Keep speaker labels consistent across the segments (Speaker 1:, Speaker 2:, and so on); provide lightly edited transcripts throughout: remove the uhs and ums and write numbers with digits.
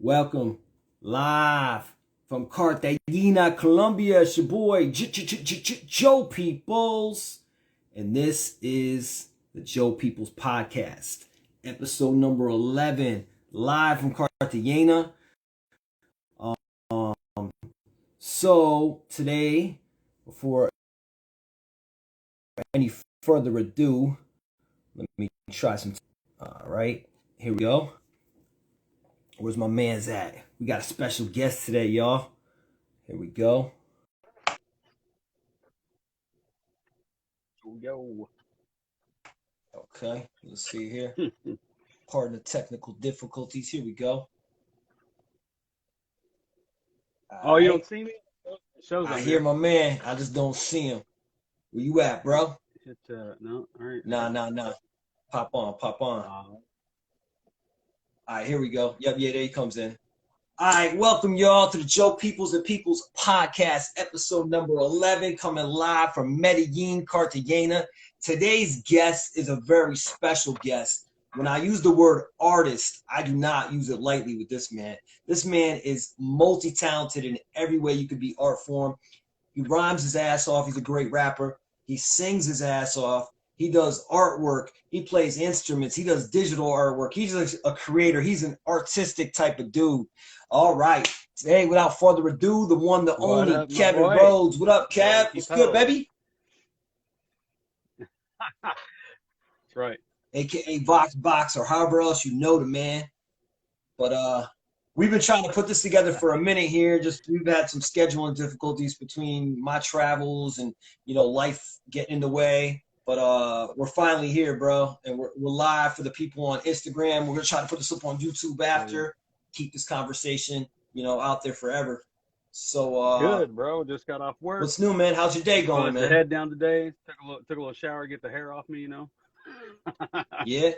Speaker 1: Welcome live from Cartagena, Colombia. It's your boy Joe Peoples, and this is the Joe Peoples Podcast, episode number 11, live from Cartagena. So today, before any further ado, let me try some. All right, here we go. Where's my man's at? We got a special guest today, y'all. Here we go.
Speaker 2: Yo.
Speaker 1: Okay, let's see here. Pardon the technical difficulties. Here we go.
Speaker 2: Oh, you don't see me?
Speaker 1: I hear my man. I just don't see him. Where you at, bro?
Speaker 2: No, all right.
Speaker 1: Nah. Pop on. All right, here we go. Yep, yeah, there he comes in. All right, welcome y'all to the Joe Peoples and Peoples Podcast, episode number 11, coming live from Medellin, Cartagena. Today's guest is a very special guest. When I use the word artist, I do not use it lightly with this man. This man is multi-talented in every way you could be art form. He rhymes his ass off. He's a great rapper. He sings his ass off. He does artwork. He plays instruments. He does digital artwork. He's a creator. He's an artistic type of dude. All right. Today, without further ado, the one, the only,
Speaker 2: up,
Speaker 1: Kevin Rhodes. What up, Kev? What's good, baby?
Speaker 2: That's right.
Speaker 1: AKA Vox Box, or however else you know the man. But we've been trying to put this together for a minute here. Just we've had some scheduling difficulties between my travels and life getting in the way. But we're finally here, bro, and we're live for the people on Instagram. We're gonna try to put this up on YouTube after. Keep this conversation, out there forever. So
Speaker 2: good, bro. Just got off work.
Speaker 1: What's new, man? How's your day going, man?
Speaker 2: The head down today. Took a little shower, get the hair off me,
Speaker 1: Yeah.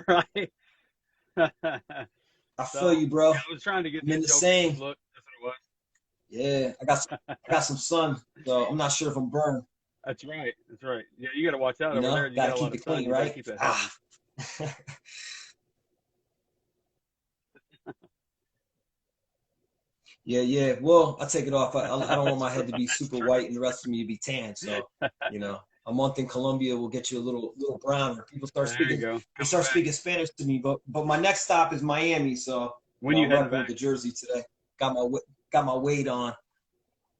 Speaker 2: Right.
Speaker 1: I feel you, bro.
Speaker 2: Yeah, I was trying to get
Speaker 1: the same
Speaker 2: look. That's what it
Speaker 1: Yeah,
Speaker 2: was.
Speaker 1: I got some sun, so I'm not sure if I'm burned.
Speaker 2: That's right. Yeah, you got to watch out
Speaker 1: over
Speaker 2: there.
Speaker 1: You gotta keep it clean, right?
Speaker 2: Keep it
Speaker 1: Yeah. Well, I take it off. I don't want my head to be super white and the rest of me to be tan. So, a month in Colombia will get you a little browner. People start speaking Spanish to me. But my next stop is Miami. So
Speaker 2: when you head
Speaker 1: back to Jersey today, got my weight on.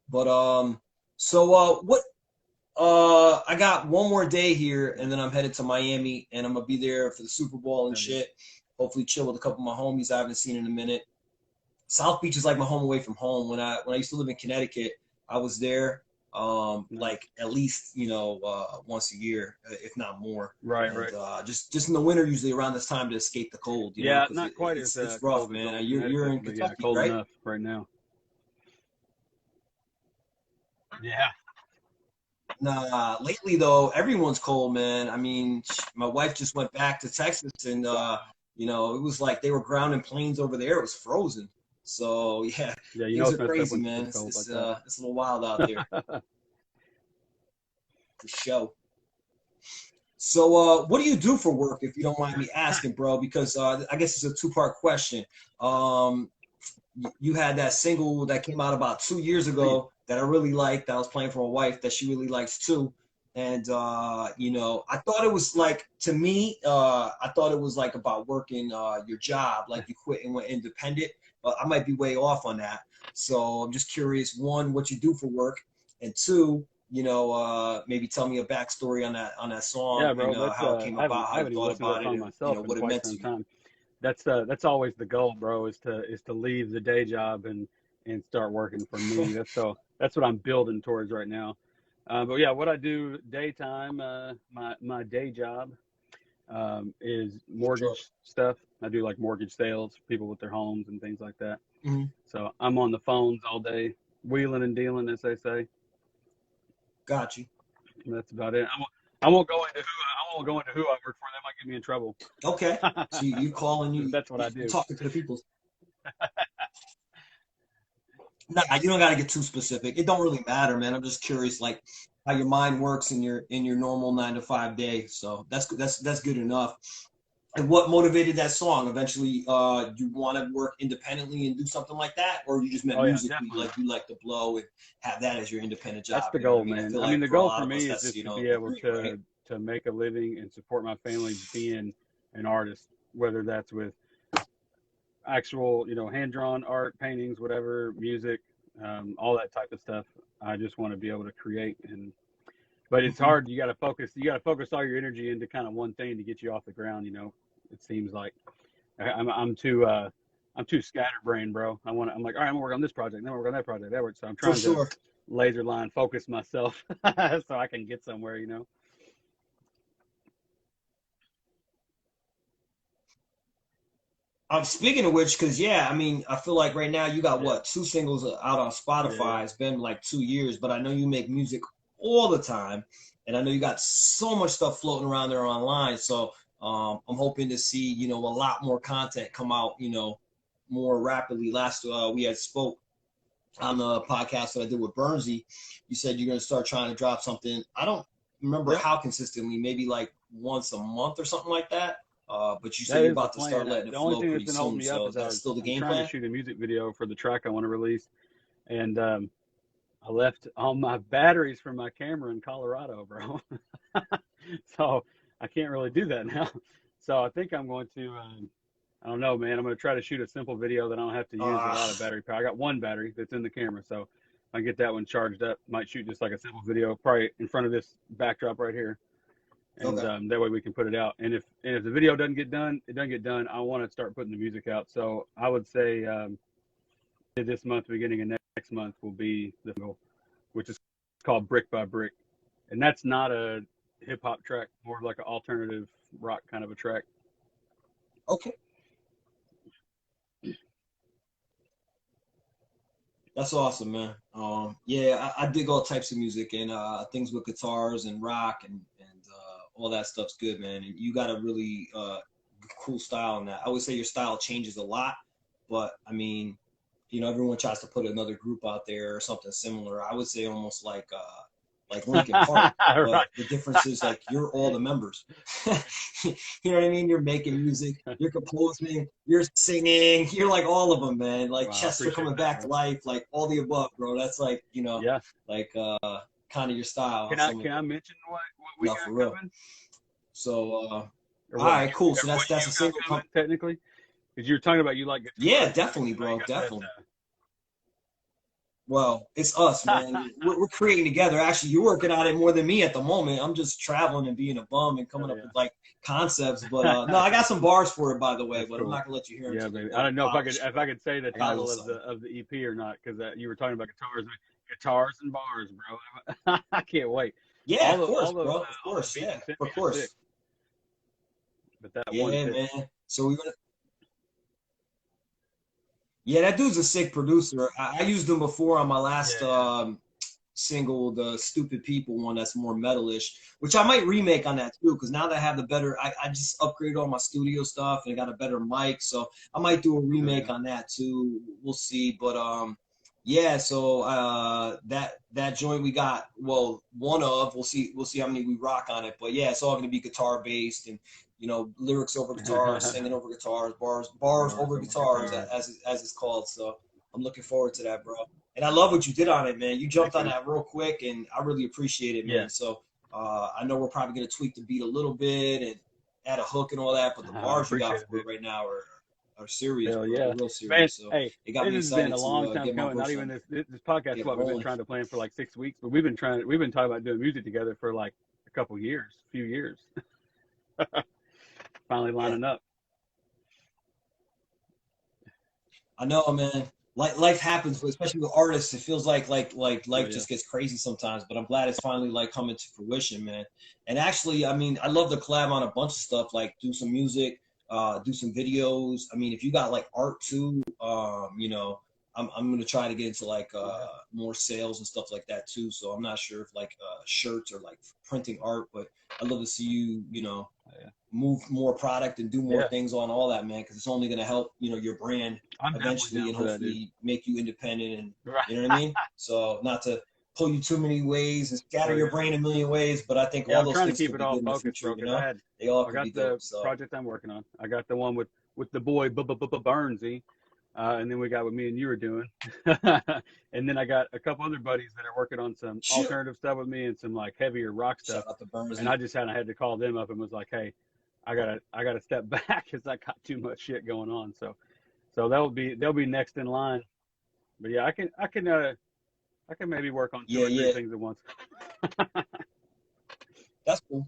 Speaker 1: But so what? I got one more day here, and then I'm headed to Miami, and I'm gonna be there for the Super Bowl and shit. Hopefully, chill with a couple of my homies I haven't seen in a minute. South Beach is like my home away from home. When I used to live in Connecticut, I was there like at least once a year, if not more.
Speaker 2: Right.
Speaker 1: Just in the winter, usually around this time to escape the cold.
Speaker 2: Not quite as
Speaker 1: it's rough, man. You're in Kentucky,
Speaker 2: cold
Speaker 1: right?
Speaker 2: enough right now. Yeah.
Speaker 1: Nah, lately though, everyone's cold, man. I mean, my wife just went back to Texas, and it was like they were grounding planes over there. It was frozen. So yeah, things are crazy, man. It's a little wild out there. For sure. So what do you do for work, if you don't mind me asking, bro? Because I guess it's a two-part question. You had that single that came out about 2 years ago that I really liked, that I was playing for my wife, that she really likes too. And I thought it was like, to me, I thought it was like about working your job, like you quit and went independent. But I might be way off on that. So I'm just curious, one, what you do for work, and two, maybe tell me a backstory on that song.
Speaker 2: Yeah, bro.
Speaker 1: And how it came about, how you thought about it, and what it meant to you.
Speaker 2: That's always the goal, bro, is to leave the day job and start working for me. That's what I'm building towards right now. But yeah, what I do daytime, my day job is mortgage stuff. I do like mortgage sales, people with their homes and things like that.
Speaker 1: Mm-hmm.
Speaker 2: So I'm on the phones all day, wheeling and dealing, as they say.
Speaker 1: Got you.
Speaker 2: That's about it. I won't go into who I work for. That might get me in trouble.
Speaker 1: Okay. So you call and
Speaker 2: that's what I do.
Speaker 1: Talking to the people. Nah, you don't got to get too specific. It don't really matter, man. I'm just curious, like how your mind works in your normal 9 to 5 day. So that's good enough. And what motivated that song? Eventually, you want to work independently and do something like that, or you just meant
Speaker 2: Oh yeah,
Speaker 1: musically,
Speaker 2: definitely.
Speaker 1: like you like to blow and have that as your independent
Speaker 2: That's
Speaker 1: job?
Speaker 2: the
Speaker 1: You know what I
Speaker 2: goal,
Speaker 1: mean? I
Speaker 2: man.
Speaker 1: feel
Speaker 2: I mean,
Speaker 1: like
Speaker 2: the
Speaker 1: for a
Speaker 2: goal
Speaker 1: lot
Speaker 2: for
Speaker 1: of us,
Speaker 2: me is
Speaker 1: that's
Speaker 2: just to be
Speaker 1: the
Speaker 2: able
Speaker 1: dream, right?
Speaker 2: to make a living and support my family being an artist, whether that's with actual, hand drawn art, paintings, whatever, music, all that type of stuff. I just want to be able to create, but it's
Speaker 1: Mm-hmm.
Speaker 2: hard. You got to focus. You got to focus all your energy into kind of one thing to get you off the ground. It seems like I'm too scatterbrained, bro. I'm like, all right, I'm gonna work on this project, then work on that project, that work. So I'm
Speaker 1: For
Speaker 2: trying to
Speaker 1: sure.
Speaker 2: laser line focus myself so I can get somewhere.
Speaker 1: Speaking of which, because yeah, I mean, I feel like right now you got
Speaker 2: Yeah,
Speaker 1: what, two singles out on
Speaker 2: yeah, yeah.
Speaker 1: Spotify. It's been like 2 years, but I know you make music all the time, and I know you got so much stuff floating around there online. So I'm hoping to see a lot more content come out more rapidly. Last we had spoke on the podcast that I did with Bernsey. You said you're going to start trying to drop something. I don't remember
Speaker 2: Yep,
Speaker 1: how consistently, maybe like once a month or something like that. But you say
Speaker 2: that
Speaker 1: you're
Speaker 2: is the
Speaker 1: about to start
Speaker 2: plan.
Speaker 1: letting it
Speaker 2: The only
Speaker 1: flow
Speaker 2: thing that's
Speaker 1: pretty
Speaker 2: been holding
Speaker 1: soon.
Speaker 2: me up
Speaker 1: So
Speaker 2: is
Speaker 1: is that still the
Speaker 2: I'm
Speaker 1: game
Speaker 2: trying to
Speaker 1: plan?
Speaker 2: shoot a music video for the track I want to release, and I left all my batteries for my camera in Colorado, bro. So I can't really do that now. So I think I'm going to. I don't know, man. I'm going to try to shoot a simple video that I don't have to use a
Speaker 1: Uh,
Speaker 2: lot of battery power. I got one battery that's in the camera, so if I get that one charged up, might shoot just like a simple video, probably in front of this backdrop right here, and
Speaker 1: okay.
Speaker 2: that way we can put it out. And if the video doesn't get done, it doesn't get done. I want to start putting the music out. So I would say this month, beginning of next month, will be the single, which is called Brick by Brick, and that's not a hip hop track, more like an alternative rock kind of a track.
Speaker 1: Okay. That's awesome, man. Yeah, I dig all types of music and things with guitars and rock and all that stuff's good, man. And you got a really cool style in that. I would say your style changes a lot, but I mean, everyone tries to put another group out there or something similar. I would say almost like Linkin Park,
Speaker 2: Right.
Speaker 1: but the difference is like you're all the members. You know what I mean? You're making music, you're composing, you're singing, you're like all of them, man. Like
Speaker 2: Wow, I
Speaker 1: Chester
Speaker 2: appreciate
Speaker 1: coming
Speaker 2: that,
Speaker 1: back to
Speaker 2: bro.
Speaker 1: life, like all the above, bro. That's like
Speaker 2: Yeah.
Speaker 1: like kind of your style on
Speaker 2: Can I
Speaker 1: some of
Speaker 2: can I
Speaker 1: it.
Speaker 2: mention what we
Speaker 1: No, for
Speaker 2: got
Speaker 1: real.
Speaker 2: coming,
Speaker 1: So
Speaker 2: or
Speaker 1: all right, cool.
Speaker 2: or
Speaker 1: So
Speaker 2: what
Speaker 1: that's
Speaker 2: you
Speaker 1: a
Speaker 2: got
Speaker 1: single
Speaker 2: coming
Speaker 1: come.
Speaker 2: technically? Because you were talking about you like
Speaker 1: Yeah,
Speaker 2: guitars, and
Speaker 1: definitely,
Speaker 2: I know you
Speaker 1: bro.
Speaker 2: got that.
Speaker 1: Definitely. Well, it's us, man. We're creating together. Actually, you're working on it more than me at the moment. I'm just traveling and being a bum and coming
Speaker 2: Oh
Speaker 1: up with
Speaker 2: yeah,
Speaker 1: like concepts. But no, I got some bars for it, by the way.
Speaker 2: that's
Speaker 1: But I'm
Speaker 2: cool.
Speaker 1: not gonna let you hear them
Speaker 2: Yeah,
Speaker 1: until they're
Speaker 2: baby. I
Speaker 1: done
Speaker 2: don't
Speaker 1: and
Speaker 2: know if I could
Speaker 1: polished.
Speaker 2: if
Speaker 1: But
Speaker 2: I could say the
Speaker 1: I got a little
Speaker 2: title of the
Speaker 1: something.
Speaker 2: EP or not, because you were talking about guitars and bars, bro. I can't wait.
Speaker 1: Yeah, of course,
Speaker 2: All
Speaker 1: bro.
Speaker 2: those
Speaker 1: Of
Speaker 2: all those
Speaker 1: course.
Speaker 2: beats
Speaker 1: Yeah,
Speaker 2: you sent me
Speaker 1: of
Speaker 2: are sick,
Speaker 1: course.
Speaker 2: but that one
Speaker 1: Yeah,
Speaker 2: fits.
Speaker 1: man. So we're gonna. Yeah, that dude's a sick producer. I used him before on my
Speaker 2: Yeah,
Speaker 1: last
Speaker 2: yeah.
Speaker 1: single, the Stupid People one that's more metalish, which I might remake on that too, because now that I have the better, I just upgraded all my studio stuff and got a better mic, so I might do a
Speaker 2: Oh
Speaker 1: remake
Speaker 2: yeah.
Speaker 1: on that too. We'll see, but yeah. So that joint we got, well, one of we'll see how many we rock on it, but yeah, it's all gonna be guitar based and lyrics over guitars, singing over guitars, bars
Speaker 2: Bars
Speaker 1: over
Speaker 2: over
Speaker 1: guitars,
Speaker 2: guitars.
Speaker 1: as it's called. So I'm looking forward to that, bro. And I love what you did on it, man. You
Speaker 2: Thank
Speaker 1: jumped on
Speaker 2: you.
Speaker 1: that real quick, and I really appreciate it,
Speaker 2: Yeah,
Speaker 1: man. So I know we're probably gonna tweak the beat a little bit and add a hook and all that, but the
Speaker 2: I
Speaker 1: bars you
Speaker 2: appreciate
Speaker 1: got
Speaker 2: it,
Speaker 1: for it
Speaker 2: dude.
Speaker 1: right now are serious,
Speaker 2: Hell
Speaker 1: bro.
Speaker 2: yeah,
Speaker 1: They're real
Speaker 2: man.
Speaker 1: serious. So
Speaker 2: Hey,
Speaker 1: it got
Speaker 2: this
Speaker 1: me
Speaker 2: has been
Speaker 1: excited
Speaker 2: a long
Speaker 1: to
Speaker 2: time
Speaker 1: get my
Speaker 2: coming. Not
Speaker 1: verse
Speaker 2: even
Speaker 1: on,
Speaker 2: this podcast.
Speaker 1: get it
Speaker 2: What we've been
Speaker 1: rolling.
Speaker 2: trying to plan for like 6 weeks, but we've been talking about doing music together for like a couple years, few years. Finally
Speaker 1: Yeah,
Speaker 2: lining up.
Speaker 1: I know, man. Like life happens, especially with artists. It feels like
Speaker 2: Oh
Speaker 1: life
Speaker 2: yeah,
Speaker 1: just gets crazy sometimes. But I'm glad it's finally like coming to fruition, man. And actually, I mean, I love to collab on a bunch of stuff, like do some music, do some videos. I mean, if you got like art too, I'm gonna try to get into like
Speaker 2: yeah,
Speaker 1: more sales and stuff like that too. So I'm not sure if like shirts or like printing art, but I'd love to see you,
Speaker 2: yeah,
Speaker 1: move more product and do more
Speaker 2: yeah.
Speaker 1: things on all that, man, because it's only going to help your brand
Speaker 2: I'm definitely
Speaker 1: eventually
Speaker 2: down
Speaker 1: and
Speaker 2: for that, dude.
Speaker 1: hopefully make you independent and
Speaker 2: Right.
Speaker 1: you know what I mean. So not to pull you too many ways and scatter
Speaker 2: Oh
Speaker 1: your
Speaker 2: yeah.
Speaker 1: brain a million ways. But I think
Speaker 2: Yeah,
Speaker 1: all
Speaker 2: I'm
Speaker 1: those
Speaker 2: trying to
Speaker 1: things
Speaker 2: keep
Speaker 1: could
Speaker 2: it
Speaker 1: be
Speaker 2: all
Speaker 1: good in the
Speaker 2: focused,
Speaker 1: future.
Speaker 2: bro,
Speaker 1: You
Speaker 2: because
Speaker 1: know, they all
Speaker 2: I
Speaker 1: could
Speaker 2: got
Speaker 1: be dope.
Speaker 2: the
Speaker 1: So
Speaker 2: project I'm working on. I got the one with the boy Burnsy, and then we got what me and you were doing, and then I got a couple other buddies that are working on some
Speaker 1: shoot.
Speaker 2: alternative stuff with me and some like heavier rock
Speaker 1: Shout
Speaker 2: stuff.
Speaker 1: out to
Speaker 2: And
Speaker 1: Bernsey.
Speaker 2: I just had to call them up and was like, hey, I gotta step back because I got too much shit going on. So they'll be next in line. But yeah, I can maybe work on two
Speaker 1: Yeah,
Speaker 2: or three
Speaker 1: yeah,
Speaker 2: things at once.
Speaker 1: that's cool.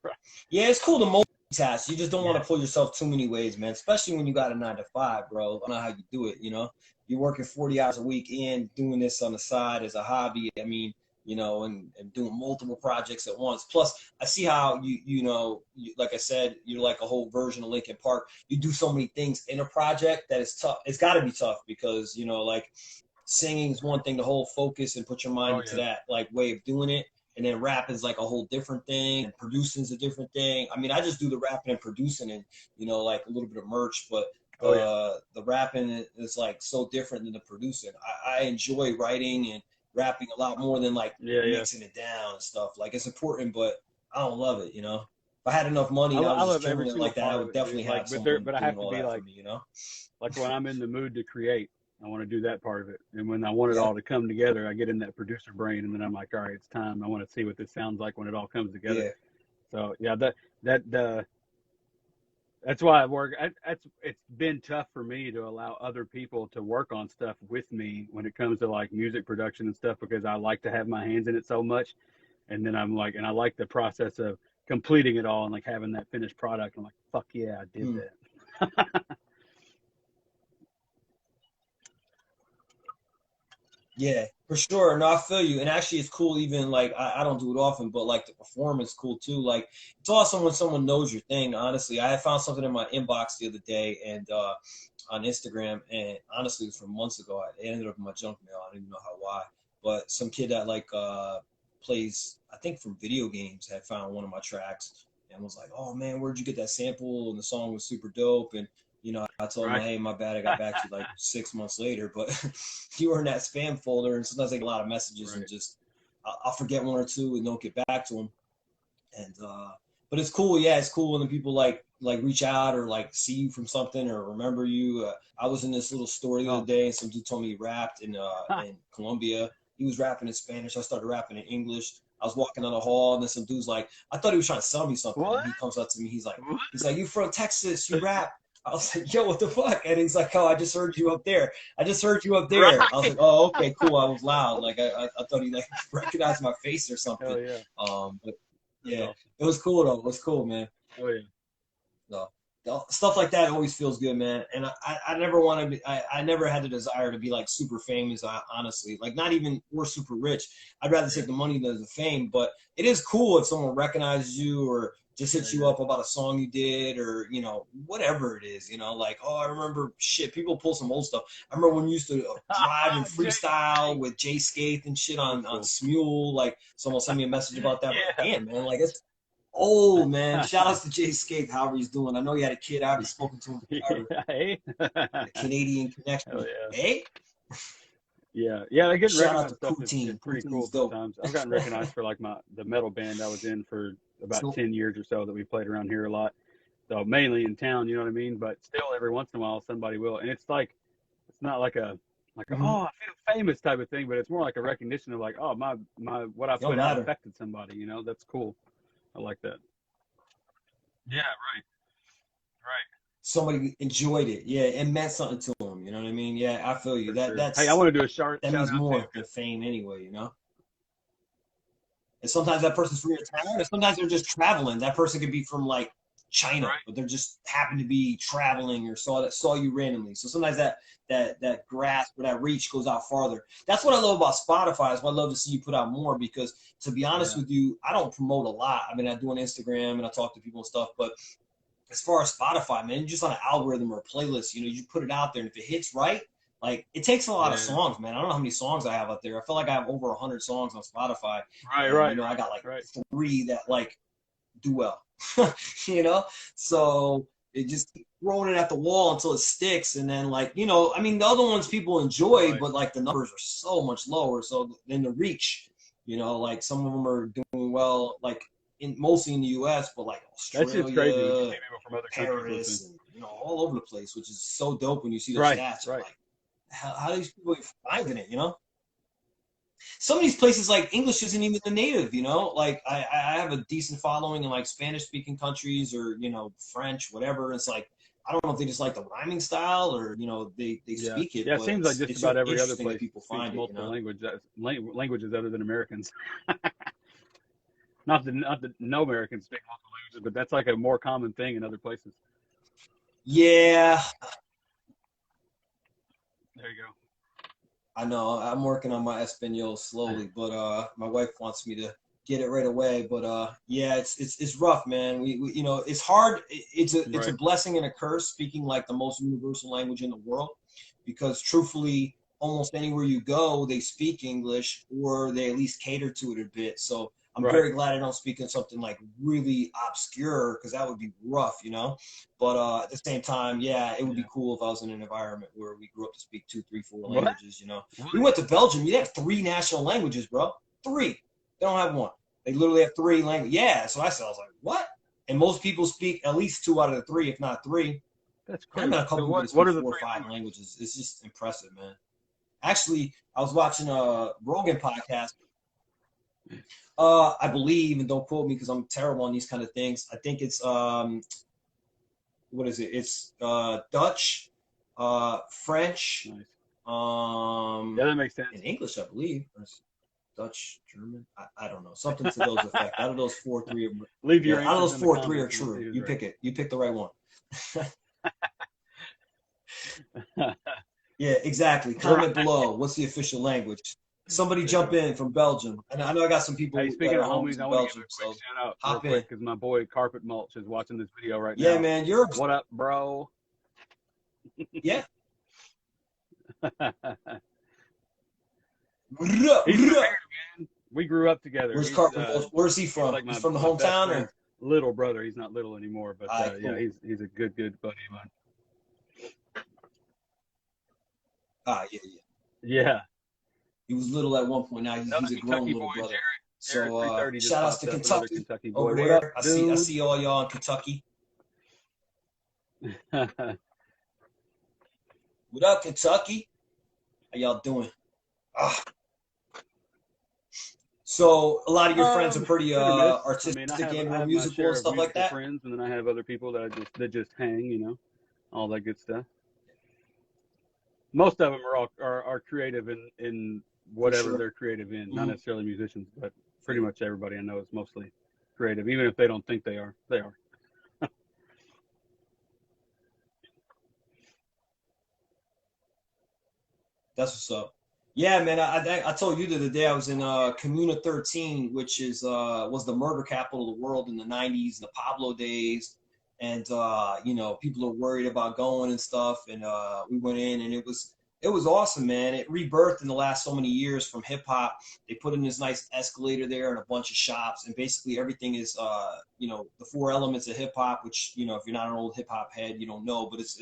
Speaker 2: Right.
Speaker 1: Yeah, it's cool to multitask. You just don't want
Speaker 2: Yeah.
Speaker 1: to pull yourself too many ways, man. Especially when you got a 9 to 5, bro. I don't know how you do it. You know, you're working 40 hours a week and doing this on the side as a hobby. I mean, you know, and doing multiple projects at once. Plus, I see how like I said, you're like a whole version of Linkin Park. You do so many things in a project that is tough. It's got to be tough because like singing is one thing to hold focus and put your mind
Speaker 2: Oh
Speaker 1: into
Speaker 2: yeah.
Speaker 1: that like way of doing it, and then rap is like a whole different thing, and producing is a different thing. I mean, I just do the rapping and producing and like a little bit of merch, but
Speaker 2: Oh yeah.
Speaker 1: the rapping is like so different than the producing. I enjoy writing and rapping a lot more than like
Speaker 2: Yeah. Yeah.
Speaker 1: mixing it down and stuff. Like it's important, but I don't love it. If I had enough money and I
Speaker 2: I
Speaker 1: was just
Speaker 2: love
Speaker 1: killing
Speaker 2: every
Speaker 1: it
Speaker 2: single
Speaker 1: like that, I
Speaker 2: part of
Speaker 1: would
Speaker 2: it, dude.
Speaker 1: definitely
Speaker 2: Like,
Speaker 1: have someone
Speaker 2: but I
Speaker 1: doing
Speaker 2: have to
Speaker 1: all
Speaker 2: be
Speaker 1: that for me.
Speaker 2: like when I'm in the mood to create, I want to do that part of it. And when I want it
Speaker 1: Yeah,
Speaker 2: all to come together, I get in that producer brain, and then I'm like, all right, it's time. I want to see what this sounds like when it all comes together.
Speaker 1: yeah.
Speaker 2: So yeah, that that's why I work. It's been tough for me to allow other people to work on stuff with me when it comes to like music production and stuff because I like to have my hands in it so much. And then I'm like, and I like the process of completing it all and like having that finished product. I'm like, fuck yeah, I did
Speaker 1: Hmm.
Speaker 2: that.
Speaker 1: Yeah, for sure. No, I feel you. And actually, it's cool. Even like I don't do it often, but like the performance, cool too. Like it's awesome when someone knows your thing. Honestly, I had found something in my inbox the other day and on Instagram, and honestly, it was from months ago. It ended up in my junk mail. I don't even know how why. But some kid that like plays, I think from video games, had found one of my tracks and was like, "Oh man, where'd you get that sample?" And the song was super dope. And I told him,
Speaker 2: Right.
Speaker 1: hey, my bad, I got back to you like 6 months later, but you were in that spam folder, and sometimes I get a lot of messages and
Speaker 2: Right.
Speaker 1: just I'll forget one or two and don't get back to them. And but it's cool, yeah, it's cool when the people like reach out or like see you from something or remember you. I was in this little store the other
Speaker 2: Oh,
Speaker 1: day, and some dude told me he rapped in Colombia. He was rapping in Spanish. I started rapping in English. I was walking down the hall, and then some dude's like, I thought he was trying to sell me something,
Speaker 2: what?
Speaker 1: and he comes up to me. He's like,
Speaker 2: What?
Speaker 1: you from Texas? You rap? I was like, yo, what the fuck? And he's like, oh, I just heard you up there. I just heard you up there. I was
Speaker 2: Right.
Speaker 1: like, oh, okay, cool. I was loud. Like I thought he like recognized my face or something.
Speaker 2: Hell yeah.
Speaker 1: But
Speaker 2: That's
Speaker 1: yeah,
Speaker 2: awesome.
Speaker 1: it was cool though. It was cool, man.
Speaker 2: Oh yeah.
Speaker 1: No, stuff like that always feels good, man. And I never want to be. I never had the desire to be like super famous. Honestly, like not even or super rich. I'd rather
Speaker 2: Yeah.
Speaker 1: take the money than the fame. But it is cool if someone recognizes you or just
Speaker 2: Yeah.
Speaker 1: hits you
Speaker 2: Yeah.
Speaker 1: up about a song you did or whatever it is. Like, oh, I remember shit. People pull some old stuff. I remember when you used to drive and
Speaker 2: Jay
Speaker 1: freestyle
Speaker 2: Skate.
Speaker 1: with Jay Skaith and shit
Speaker 2: That's
Speaker 1: on
Speaker 2: cool.
Speaker 1: Smule. Like someone sent me a message about that. I'm like,
Speaker 2: Yeah.
Speaker 1: damn, man, like it's oh man, shout outs to Jay Skate, however he's doing. I know he had a kid. I haven't spoken to him forever.
Speaker 2: Yeah. Hey.
Speaker 1: The Canadian
Speaker 2: Hell
Speaker 1: connection.
Speaker 2: yeah.
Speaker 1: Hey,
Speaker 2: Yeah, yeah, getting
Speaker 1: shout out
Speaker 2: recognized
Speaker 1: to
Speaker 2: and stuff is
Speaker 1: Poutine.
Speaker 2: pretty
Speaker 1: Poutine's
Speaker 2: cool
Speaker 1: dope.
Speaker 2: sometimes. I've gotten recognized for like the metal band I was in for about
Speaker 1: So,
Speaker 2: 10 years or so that we played around here a lot. So mainly in town, you know what I mean? But still every once in a while somebody will. And it's like it's not like a
Speaker 1: mhm.
Speaker 2: oh, I feel famous type of thing, but it's more like a recognition of like, oh, my what I
Speaker 1: It don't
Speaker 2: put out
Speaker 1: matter.
Speaker 2: affected somebody, you know? That's cool. I like that. Yeah, right. Right.
Speaker 1: Somebody enjoyed it. Yeah, it meant something to them. You know what I mean? Yeah, I feel you.
Speaker 2: For
Speaker 1: That
Speaker 2: sure. Hey, I
Speaker 1: that's
Speaker 2: want to do a
Speaker 1: that
Speaker 2: shout
Speaker 1: means
Speaker 2: out too.
Speaker 1: more than fame anyway. And sometimes that person's from your town, and sometimes they're just traveling. That person could be from like China,
Speaker 2: Right.
Speaker 1: but they're just happen to be traveling or saw you randomly. So sometimes that grasp or that reach goes out farther. That's what I love about Spotify. Is what I love to see you put out more because to be honest
Speaker 2: Yeah.
Speaker 1: with you, I don't promote a lot. I mean, I do on Instagram and I talk to people and stuff, but as far as Spotify, man, you're just on an algorithm or a playlist. You put it out there, and if it hits right, like it takes a lot of
Speaker 2: Yeah.
Speaker 1: songs, man. I don't know how many songs I have out there. I feel like I have over 100 songs on Spotify,
Speaker 2: Right,
Speaker 1: and
Speaker 2: right,
Speaker 1: I
Speaker 2: right,
Speaker 1: got like
Speaker 2: right.
Speaker 1: three that like do well. you know, so They just keep throwing it at the wall until it sticks, and then like I mean, the other ones people enjoy,
Speaker 2: Right.
Speaker 1: but like the numbers are so much lower. So then the reach, like some of them are doing well, like mostly in the U.S., but like
Speaker 2: That's just crazy when you see
Speaker 1: Australia,
Speaker 2: people from other countries listening.
Speaker 1: Paris, and all over the place, which is so dope when you see their
Speaker 2: Right,
Speaker 1: stats. You're
Speaker 2: right.
Speaker 1: like, how do these people finding it? Some of these places like English isn't even the native, like I have a decent following in like Spanish speaking countries or French, whatever. It's like I don't know if they just like the rhyming style or they
Speaker 2: Yeah,
Speaker 1: speak it,
Speaker 2: yeah. It
Speaker 1: but
Speaker 2: seems like just
Speaker 1: it's
Speaker 2: about every other
Speaker 1: interesting that
Speaker 2: place
Speaker 1: people
Speaker 2: speaks
Speaker 1: find it.
Speaker 2: multiple languages other than Americans. Not that no Americans speak multiple languages, but that's like a more common thing in other places.
Speaker 1: Yeah,
Speaker 2: There you go.
Speaker 1: I know. I'm working on my Espanol slowly, but my wife wants me to get it right away. But yeah, it's rough, man. We it's hard. It's a
Speaker 2: Right,
Speaker 1: blessing and a curse speaking like the most universal language in the world, because truthfully, almost anywhere you go, they speak English or they at least cater to it a bit. So I'm
Speaker 2: right.
Speaker 1: very glad I don't speak in something like really obscure because that would be rough. But at the same time, yeah, it would be
Speaker 2: Yeah.
Speaker 1: cool if I was in an environment where we grew up to speak two, three, four
Speaker 2: What?
Speaker 1: languages. We
Speaker 2: What?
Speaker 1: went to Belgium. You have three national languages, bro. Three. They don't have one. They literally have three languages. Yeah. So I was like, what? And most people speak at least two out of the three, if not three.
Speaker 2: That's
Speaker 1: And I met
Speaker 2: crazy.
Speaker 1: a couple
Speaker 2: So
Speaker 1: people
Speaker 2: what?
Speaker 1: that
Speaker 2: What
Speaker 1: speak
Speaker 2: are the
Speaker 1: 4 or
Speaker 2: three
Speaker 1: 5
Speaker 2: languages?
Speaker 1: languages. It's just impressive, man. Actually, I was watching a Rogan podcast. I believe, and don't quote me because I'm terrible on these kind of things. I think it's what is it? It's Dutch, French,
Speaker 2: Nice.
Speaker 1: um,
Speaker 2: Yeah, that makes
Speaker 1: and
Speaker 2: sense.
Speaker 1: English, I believe. Or Dutch, German. I don't know. Something to those effect. Out of those four, three are
Speaker 2: Leave
Speaker 1: yeah.
Speaker 2: your
Speaker 1: Out of
Speaker 2: answers
Speaker 1: those
Speaker 2: in the
Speaker 1: four, three are
Speaker 2: comments, and we'll see
Speaker 1: true.
Speaker 2: who's
Speaker 1: You
Speaker 2: right.
Speaker 1: pick it. You pick the right one. Yeah, exactly. Comment
Speaker 2: Right.
Speaker 1: below. What's the official language? Somebody
Speaker 2: There you
Speaker 1: jump
Speaker 2: go.
Speaker 1: in from Belgium. And I know I got some
Speaker 2: Hey,
Speaker 1: people that
Speaker 2: speaking
Speaker 1: are
Speaker 2: of
Speaker 1: homies
Speaker 2: homies, I
Speaker 1: in
Speaker 2: want to give
Speaker 1: Belgium,
Speaker 2: a quick
Speaker 1: so
Speaker 2: shout out real
Speaker 1: hop in.
Speaker 2: quick because my boy Carpet Mulch is watching this video right
Speaker 1: Yeah,
Speaker 2: now.
Speaker 1: man, you're
Speaker 2: What up, bro?
Speaker 1: yeah.
Speaker 2: He's from here, man. We grew up together.
Speaker 1: Where's Carpenter? Where's he
Speaker 2: He's
Speaker 1: from?
Speaker 2: like
Speaker 1: He's
Speaker 2: my
Speaker 1: from the
Speaker 2: my best
Speaker 1: hometown,
Speaker 2: friend's
Speaker 1: or
Speaker 2: little brother. He's not little anymore, but
Speaker 1: all right,
Speaker 2: yeah,
Speaker 1: cool.
Speaker 2: he's a good buddy of mine.
Speaker 1: Yeah, yeah.
Speaker 2: Yeah.
Speaker 1: He was little at one point. Now he's
Speaker 2: Another
Speaker 1: a grown
Speaker 2: Kentucky
Speaker 1: little
Speaker 2: boy,
Speaker 1: brother.
Speaker 2: Jared
Speaker 1: So
Speaker 2: 330 just
Speaker 1: shout outs to
Speaker 2: popped up. Another
Speaker 1: Kentucky
Speaker 2: Kentucky boy.
Speaker 1: over
Speaker 2: What up,
Speaker 1: there. I
Speaker 2: dude?
Speaker 1: see all y'all in Kentucky. What up, Kentucky? How y'all doing? Ah. So a lot of your friends are pretty
Speaker 2: Hit or miss. I mean,
Speaker 1: artistic and
Speaker 2: I
Speaker 1: real
Speaker 2: have my
Speaker 1: musical and
Speaker 2: share of
Speaker 1: stuff like
Speaker 2: musical
Speaker 1: that.
Speaker 2: friends, and then I have other people that just hang, all that good stuff. Most of them are creative in
Speaker 1: For
Speaker 2: whatever
Speaker 1: sure.
Speaker 2: they're creative in, not
Speaker 1: Mm-hmm.
Speaker 2: necessarily musicians, but pretty much everybody I know is mostly creative, even if they don't think they are. They are.
Speaker 1: That's what's up. Yeah, man. I told you the other day I was in Comuna 13, which is was the murder capital of the world in the 90s, the Pablo days, and people are worried about going and stuff. And we went in, and it was awesome, man. It rebirthed in the last so many years from hip hop. They put in this nice escalator there and a bunch of shops, and basically everything is the four elements of hip hop, which if you're not an old hip hop head, you don't know, but it's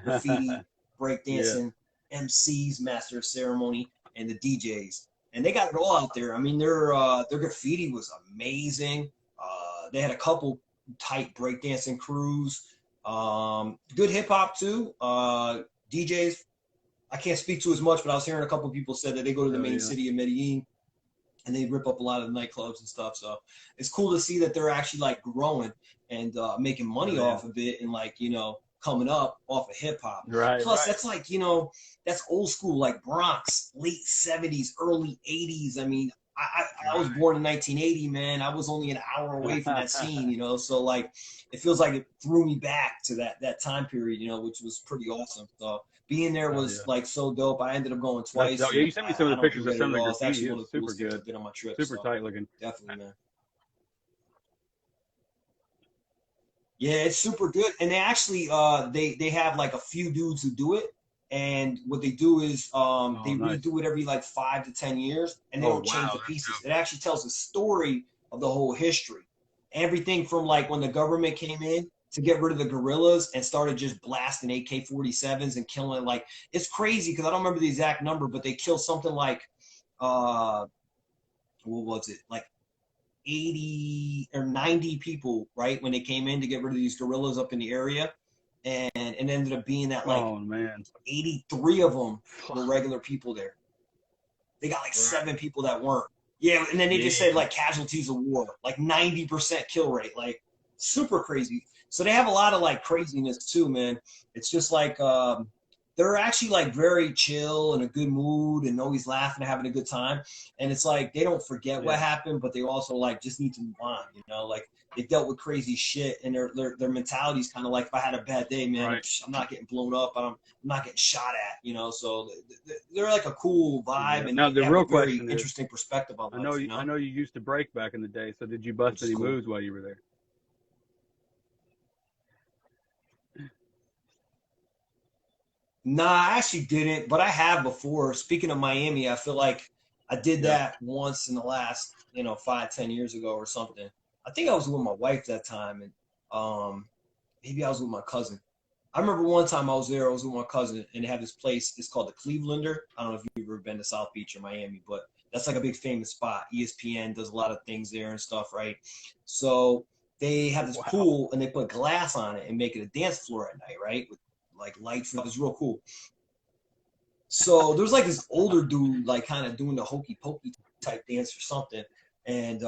Speaker 1: graffiti,
Speaker 2: Yeah.
Speaker 1: breakdancing, MCs, master of ceremony, and the DJs. And they got it all out there. I mean, their graffiti was amazing. They had a couple tight breakdancing crews. Good hip hop too. DJs. I can't speak to as much, but I was hearing a couple of people said that they go to the
Speaker 2: Hell
Speaker 1: main
Speaker 2: yeah.
Speaker 1: city of Medellin and they rip up a lot of the nightclubs and stuff. So it's cool to see that they're actually like growing and making money
Speaker 2: Hell yeah.
Speaker 1: off of it and like coming up off of hip hop.
Speaker 2: Right.
Speaker 1: Plus,
Speaker 2: Right.
Speaker 1: that's like that's old school, like Bronx, late '70s, early '80s. I mean, I was
Speaker 2: Right.
Speaker 1: born in 1980, man. I was only an hour away from that scene, so like it feels like it threw me back to that time period, which was pretty awesome. So being there
Speaker 2: Hell
Speaker 1: was
Speaker 2: yeah.
Speaker 1: like so dope. I ended up going
Speaker 2: That's
Speaker 1: twice,
Speaker 2: dope. Yeah,
Speaker 1: and
Speaker 2: you sent me some of
Speaker 1: I
Speaker 2: the
Speaker 1: don't
Speaker 2: pictures of
Speaker 1: regret it
Speaker 2: some
Speaker 1: at
Speaker 2: of the
Speaker 1: all. It's
Speaker 2: graffiti.
Speaker 1: actually
Speaker 2: It
Speaker 1: one
Speaker 2: was
Speaker 1: of the
Speaker 2: super
Speaker 1: coolest things I
Speaker 2: good.
Speaker 1: did on my trip.
Speaker 2: Super
Speaker 1: So
Speaker 2: tight looking.
Speaker 1: definitely, man. Yeah, it's super good. And they actually they have like a few dudes who do it. And what they do is
Speaker 2: Oh,
Speaker 1: they
Speaker 2: nice.
Speaker 1: redo it every like 5 to 10 years, and they
Speaker 2: Oh,
Speaker 1: don't change
Speaker 2: wow.
Speaker 1: the
Speaker 2: That's
Speaker 1: pieces.
Speaker 2: dope.
Speaker 1: It actually tells the story of the whole history. Everything from like when the government came in to get rid of the gorillas and started just blasting AK-47s and killing, like, it's crazy because I don't remember the exact number, but they killed something like, what was it? Like 80 or 90 people, right? When they came in to get rid of these gorillas up in the area. And it ended up being that, like, 83 of them were regular people there. They got like 7 people that weren't. Yeah, and then they just said, like, casualties of war, like 90% kill rate, like super crazy. So they have a lot of, like, craziness too, man. It's just like they're actually, like, very chill and a good mood and always laughing and having a good time. And it's like they don't forget what happened, but they also, like, just need to move on, you know? Like, they dealt with crazy shit, and their mentality is kind of like, if I had a bad day, man, I'm not getting blown up, I'm not getting shot at, you know. So they're like a cool vibe, and
Speaker 2: now
Speaker 1: they
Speaker 2: the
Speaker 1: have
Speaker 2: real
Speaker 1: a very
Speaker 2: question
Speaker 1: interesting perspective on life. You know?
Speaker 2: I know you used to break back in the day, so did you bust any moves while you were there?
Speaker 1: Nah, I actually didn't, but I have before. Speaking of Miami, I feel like I did that once in the last, 5-10 years ago or something. I think I was with my wife that time, and maybe I was with my cousin. I remember one time I was there. I was with my cousin, and they have this place. It's called the Clevelander. I don't know if you've ever been to South Beach or Miami, but that's like a big famous spot. ESPN does a lot of things there and stuff, right? So they have this pool, and they put glass on it and make it a dance floor at night, right? With, like, lights. It was real cool. So there's like this older dude, like, kind of doing the hokey pokey type dance or something, and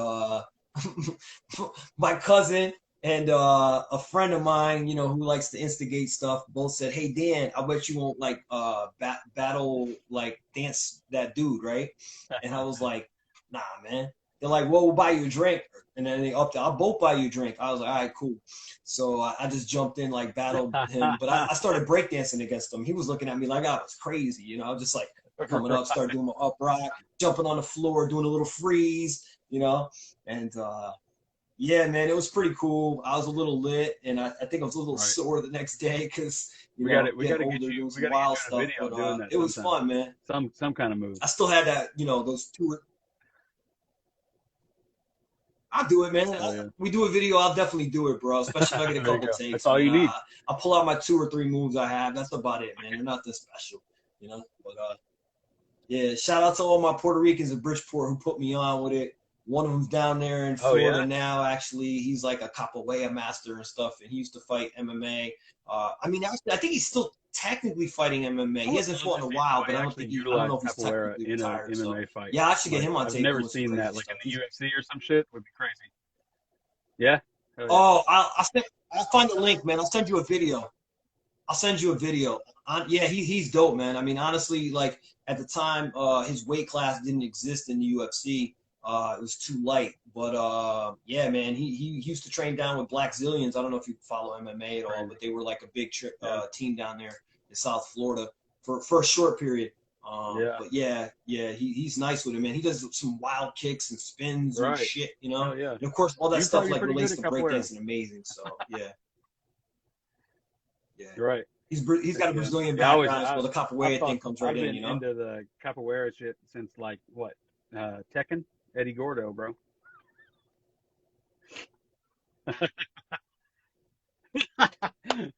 Speaker 1: my cousin and a friend of mine, who likes to instigate stuff, both said, "Hey Dan, I bet you won't, like, battle, like, dance that dude, right?" And I was like, "Nah, man." They're like, "Well, we'll buy you a drink," and then they upped it. "I'll both buy you a drink." I was like, "All right, cool." So I just jumped in, like, battled him, but I started breakdancing against him. He was looking at me like I was crazy, I was just like coming up, started doing my up rock, jumping on the floor, doing a little freeze, and yeah, man, it was pretty cool. I was a little lit, and I think I was a little sore the next day because
Speaker 2: we got to get
Speaker 1: older,
Speaker 2: you
Speaker 1: doing some wild stuff. But
Speaker 2: doing that
Speaker 1: it was fun, man.
Speaker 2: Some kind of move.
Speaker 1: I still had that, those two. I'll do it, man. We do a video, I'll definitely do it, bro. Especially if I get a couple takes.
Speaker 2: That's all you need.
Speaker 1: I'll pull out my 2 or 3 moves I have. That's about it, man. They're not that special, But yeah, shout out to all my Puerto Ricans in Bridgeport who put me on with it. One of them's down there in Florida now. Actually, he's like a capoeira master and stuff, and he used to fight MMA. Actually, I think he's still technically fighting MMA. He hasn't fought in a while, but I don't know if he's technically retired.
Speaker 2: MMA fight.
Speaker 1: Yeah, I should get him on tape.
Speaker 2: I've never seen that, like, in the UFC or some shit. Would be crazy. Yeah.
Speaker 1: Oh, I'll find the link, man. I'll send you a video. Yeah, he's dope, man. I mean, honestly, like, at the time, his weight class didn't exist in the UFC. It was too light, but yeah, man, he used to train down with Black Zillions. I don't know if you follow MMA at all, but they were like a big team down there in South Florida for a short period. But yeah, he's nice with it, man. He does some wild kicks and spins and shit, And of course, all that stuff, like, relates to breakdancing, amazing. So yeah.
Speaker 2: You're right.
Speaker 1: He's got a Brazilian background, so the capoeira thing comes right in.
Speaker 2: I've been into the capoeira shit since, like, what? Tekken? Eddie Gordo, bro.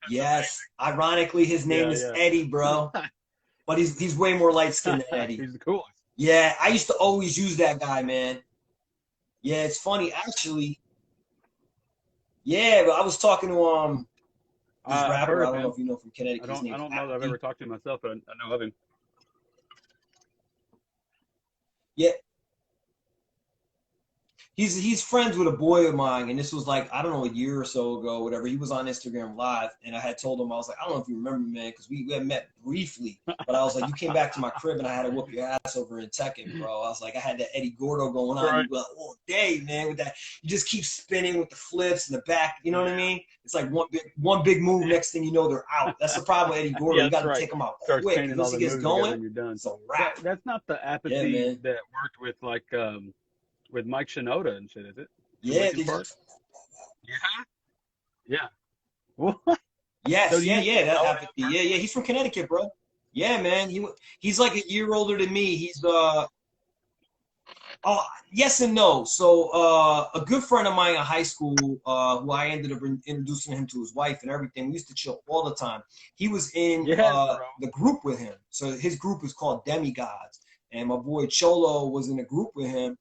Speaker 1: Yes. Ironically, his name is Eddie, bro. But he's way more light skinned than Eddie.
Speaker 2: He's the coolest.
Speaker 1: Yeah, I used to always use that guy, man. Yeah, it's funny, actually. Yeah, but I was talking to this rapper. I don't know if you know, from Connecticut.
Speaker 2: I don't know that I've ever talked to him myself, but I know of him.
Speaker 1: Yeah. He's friends with a boy of mine, and this was, like, I don't know, a year or so ago, whatever. He was on Instagram Live, and I had told him, I was like, I don't know if you remember, man, because we had met briefly, but I was like, you came back to my crib, and I had to whoop your ass over in Tekken, bro. I was like, I had that Eddie Gordo going on. Right. You were like, all day, man, with that. You just keep spinning with the flips and the back. You know what I mean? It's like one big move. Next thing you know, they're out. That's the problem with Eddie Gordo. You got to take him out quick. Once he gets going,
Speaker 2: you're done.
Speaker 1: So rap.
Speaker 2: That's not the apathy that worked with, like, with Mike Shinoda and shit, is it?
Speaker 1: Yeah.
Speaker 2: Yeah. What?
Speaker 1: Yes, so that apathy. Yeah. He's from Connecticut, bro. Yeah, man. He's like a year older than me. He's Yes and no. So a good friend of mine in high school, who I ended up introducing him to his wife and everything, we used to chill all the time. He was in
Speaker 2: Yes, bro.
Speaker 1: the group with him. So his group is called Demigods. And my boy Cholo was in a group with him.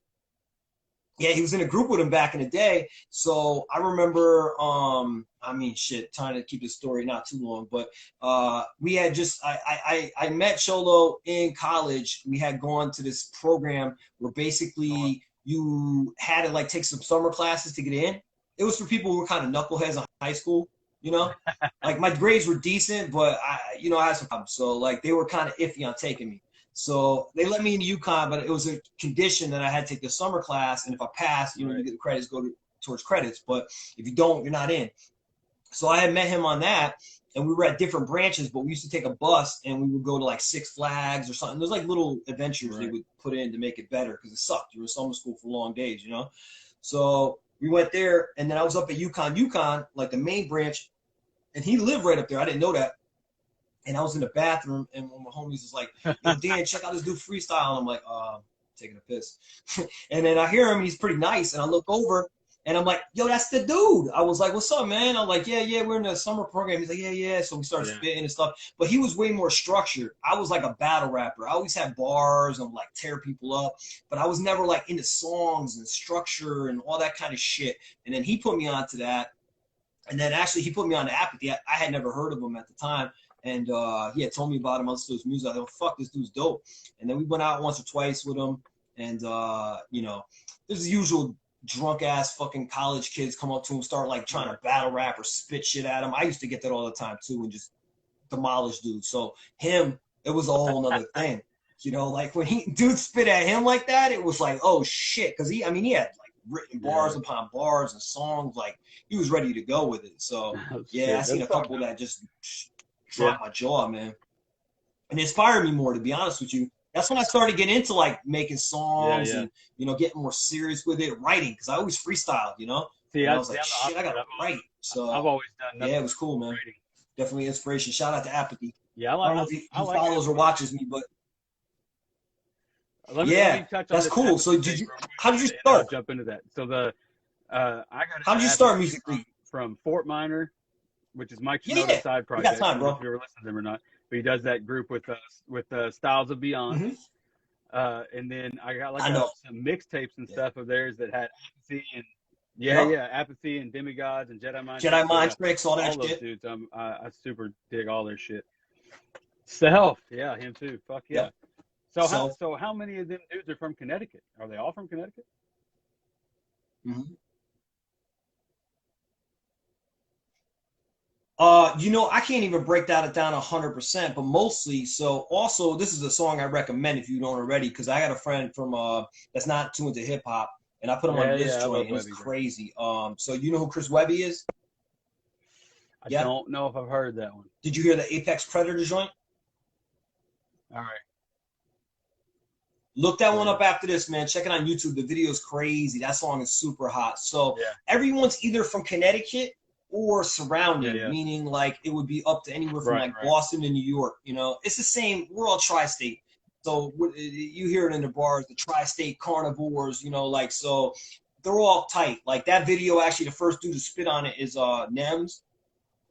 Speaker 1: Yeah, he was in a group with him back in the day. So I remember, I mean, shit, trying to keep the story not too long, but we had just, I met Cholo in college. We had gone to this program where basically you had to like take some summer classes to get in. It was for people who were kind of knuckleheads in high school, you know? Like my grades were decent, but I had some problems. So like they were kind of iffy on taking me. So they let me into UConn, but it was a condition that I had to take the summer class, and if I passed, you get the credits towards credits. But if you don't, you're not in. So I had met him on that, and we were at different branches, but we used to take a bus and we would go to like Six Flags or something. There's like little adventures they would put in to make it better because it sucked. You were in summer school for long days, you know. So we went there, and then I was up at UConn, like the main branch, and he lived right up there. I didn't know that. And I was in the bathroom, and one of my homies was like, "Yo, Dan, check out this dude freestyle." And I'm like, taking a piss. And then I hear him, and he's pretty nice. And I look over, and I'm like, "Yo, that's the dude." I was like, "What's up, man?" I'm like, "Yeah, we're in the summer program." He's like, "Yeah." So we started spitting and stuff. But he was way more structured. I was like a battle rapper. I always had bars and like tear people up, but I was never like into songs and structure and all that kind of shit. And then he put me onto that. And then actually he put me on to Apathy. I had never heard of him at the time. And he had told me about him. I listened to his music. I thought, fuck, this dude's dope. And then we went out once or twice with him. And, there's the usual drunk ass fucking college kids come up to him, start like trying to battle rap or spit shit at him. I used to get that all the time too and just demolish dudes. So him, it was a whole nother thing. Like when dude spit at him like that, it was like, oh shit. Cause he had like written bars upon bars and songs. Like he was ready to go with it. So I seen a couple that just dropped my jaw, man. And it inspired me more, to be honest with you. That's when I started getting into like making songs and getting more serious with it, writing, because I always freestyled,
Speaker 2: See,
Speaker 1: and I was like, shit, I gotta write. So
Speaker 2: I've always done.
Speaker 1: Yeah, it was cool, man. Writing. Definitely inspiration. Shout out to Apathy.
Speaker 2: Yeah,
Speaker 1: I don't know if he follows or watches me, but
Speaker 2: let me touch on
Speaker 1: that's cool. So how did you start?
Speaker 2: I'll jump into that. So
Speaker 1: how did you start musically?
Speaker 2: From Fort Minor, which is Mike Shinoda's side project.
Speaker 1: We got time, bro.
Speaker 2: If you ever listened to him or not, but he does that group with Styles of Beyond. And then I got like some mixtapes and stuff of theirs that had Apathy and Apathy and Demigods and Jedi Mind
Speaker 1: Tricks, all that
Speaker 2: those
Speaker 1: shit.
Speaker 2: Dudes, I super dig all their shit. Self, him too. Fuck yeah. So how many of them dudes are from Connecticut? Are they all from Connecticut?
Speaker 1: I can't even break that down 100%, but mostly. So also, this is a song I recommend if you don't already, because I got a friend from that's not too into hip hop, and I put him on this joint, and it's crazy. So you know who Chris Webby is?
Speaker 2: I don't know if I've heard that one.
Speaker 1: Did you hear the Apex Predator joint?
Speaker 2: All right.
Speaker 1: Look that one up after this, man. Check it on YouTube. The video is crazy. That song is super hot. So everyone's either from Connecticut or surrounding, meaning like it would be up to anywhere from Boston to New York. It's the same. We're all tri-state. So you hear it in the bars, the tri-state carnivores, so they're all tight. Like that video, actually, the first dude to spit on it is Nems,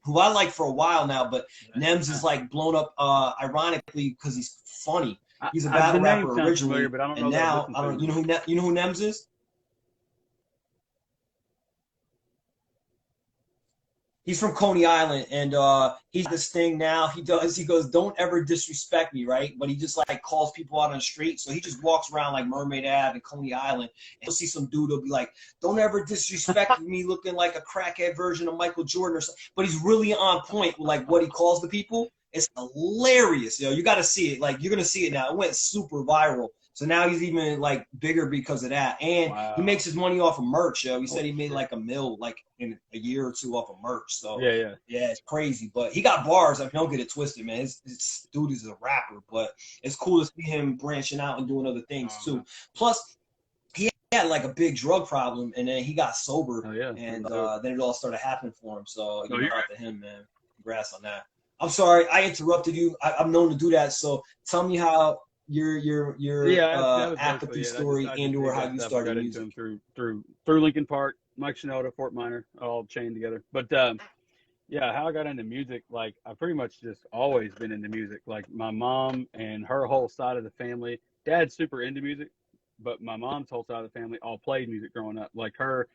Speaker 1: who I like for a while now, but Nems is like blown up ironically because he's funny. He's a battle rapper originally,
Speaker 2: familiar, but I don't know.
Speaker 1: And now I don't. You know who Nems is? He's from Coney Island, and he's this thing now. He goes, "Don't ever disrespect me," right? But he just like calls people out on the street. So he just walks around like Mermaid Ave and Coney Island, and you'll see some dude who'll be like, "Don't ever disrespect me," looking like a crackhead version of Michael Jordan or something. But he's really on point with like what he calls the people. It's hilarious, yo. You got to see it. Like you're gonna see it now. It went super viral. So now he's even like bigger because of that, and he makes his money off of merch. Yo, he said he made like $1 million like in a year or two off of merch. So yeah, it's crazy. But he got bars. I mean, don't get it twisted, man. His dude is a rapper, but it's cool to see him branching out and doing other things too. Plus, he had like a big drug problem, and then he got sober, and then it all started happening for him. So you know, out to him, man. Congrats on that. I'm sorry I interrupted you. I'm known to do that. So tell me how your
Speaker 2: that was
Speaker 1: apathy
Speaker 2: basically it.
Speaker 1: story
Speaker 2: I just
Speaker 1: and or
Speaker 2: dig
Speaker 1: how
Speaker 2: that
Speaker 1: you
Speaker 2: stuff. I
Speaker 1: started
Speaker 2: got into
Speaker 1: music.
Speaker 2: them through Lincoln Park, Mike Shinoda, Fort Minor, all chained together. But yeah, how I got into music, like I've pretty much just always been into music. Like my mom and her whole side of the family, dad's super into music, but my mom's whole side of the family all played music growing up. Like her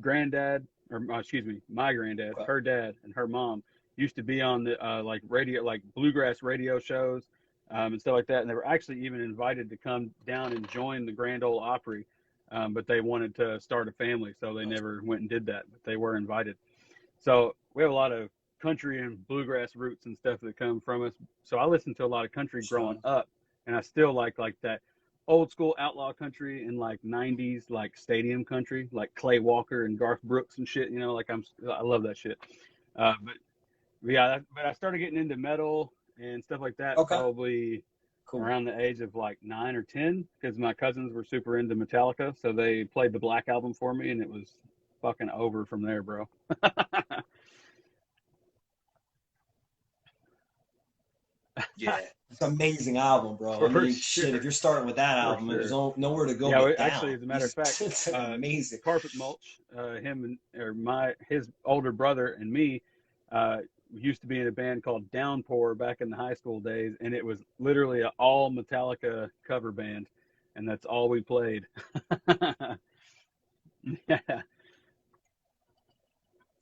Speaker 2: granddad, or excuse me, my granddad,
Speaker 1: Okay.
Speaker 2: her dad, and her mom used to be on the like radio, like bluegrass radio shows and stuff like that. And they were actually even invited to come down and join the Grand Ole Opry, but they wanted to start a family, so they
Speaker 1: That's
Speaker 2: never
Speaker 1: cool.
Speaker 2: went and did that. But they were invited. So we have a lot of country and bluegrass roots and stuff that come from us. So I listened to a lot of country growing
Speaker 1: Strong.
Speaker 2: up, and I still like that old school outlaw country and like 90s like stadium country, like Clay Walker and Garth Brooks and shit. You know, like I love that shit. But yeah, but I started getting into metal and stuff like that
Speaker 1: Okay.
Speaker 2: probably
Speaker 1: Cool.
Speaker 2: around the age of like 9 or 10 because my cousins were super into Metallica, so they played the Black Album for me, and it was fucking over from there, bro.
Speaker 1: Yeah. It's an amazing album, bro. I
Speaker 2: For
Speaker 1: mean, shit, if
Speaker 2: sure,
Speaker 1: you're starting with that
Speaker 2: for
Speaker 1: album, there's
Speaker 2: sure.
Speaker 1: nowhere to go
Speaker 2: Yeah,
Speaker 1: but
Speaker 2: actually,
Speaker 1: down.
Speaker 2: as a matter of fact,
Speaker 1: It's amazing.
Speaker 2: Carpet Mulch, him and or my his older brother and me, used to be in a band called Downpour back in the high school days, and it was literally an all Metallica cover band, and that's all we played. Yeah,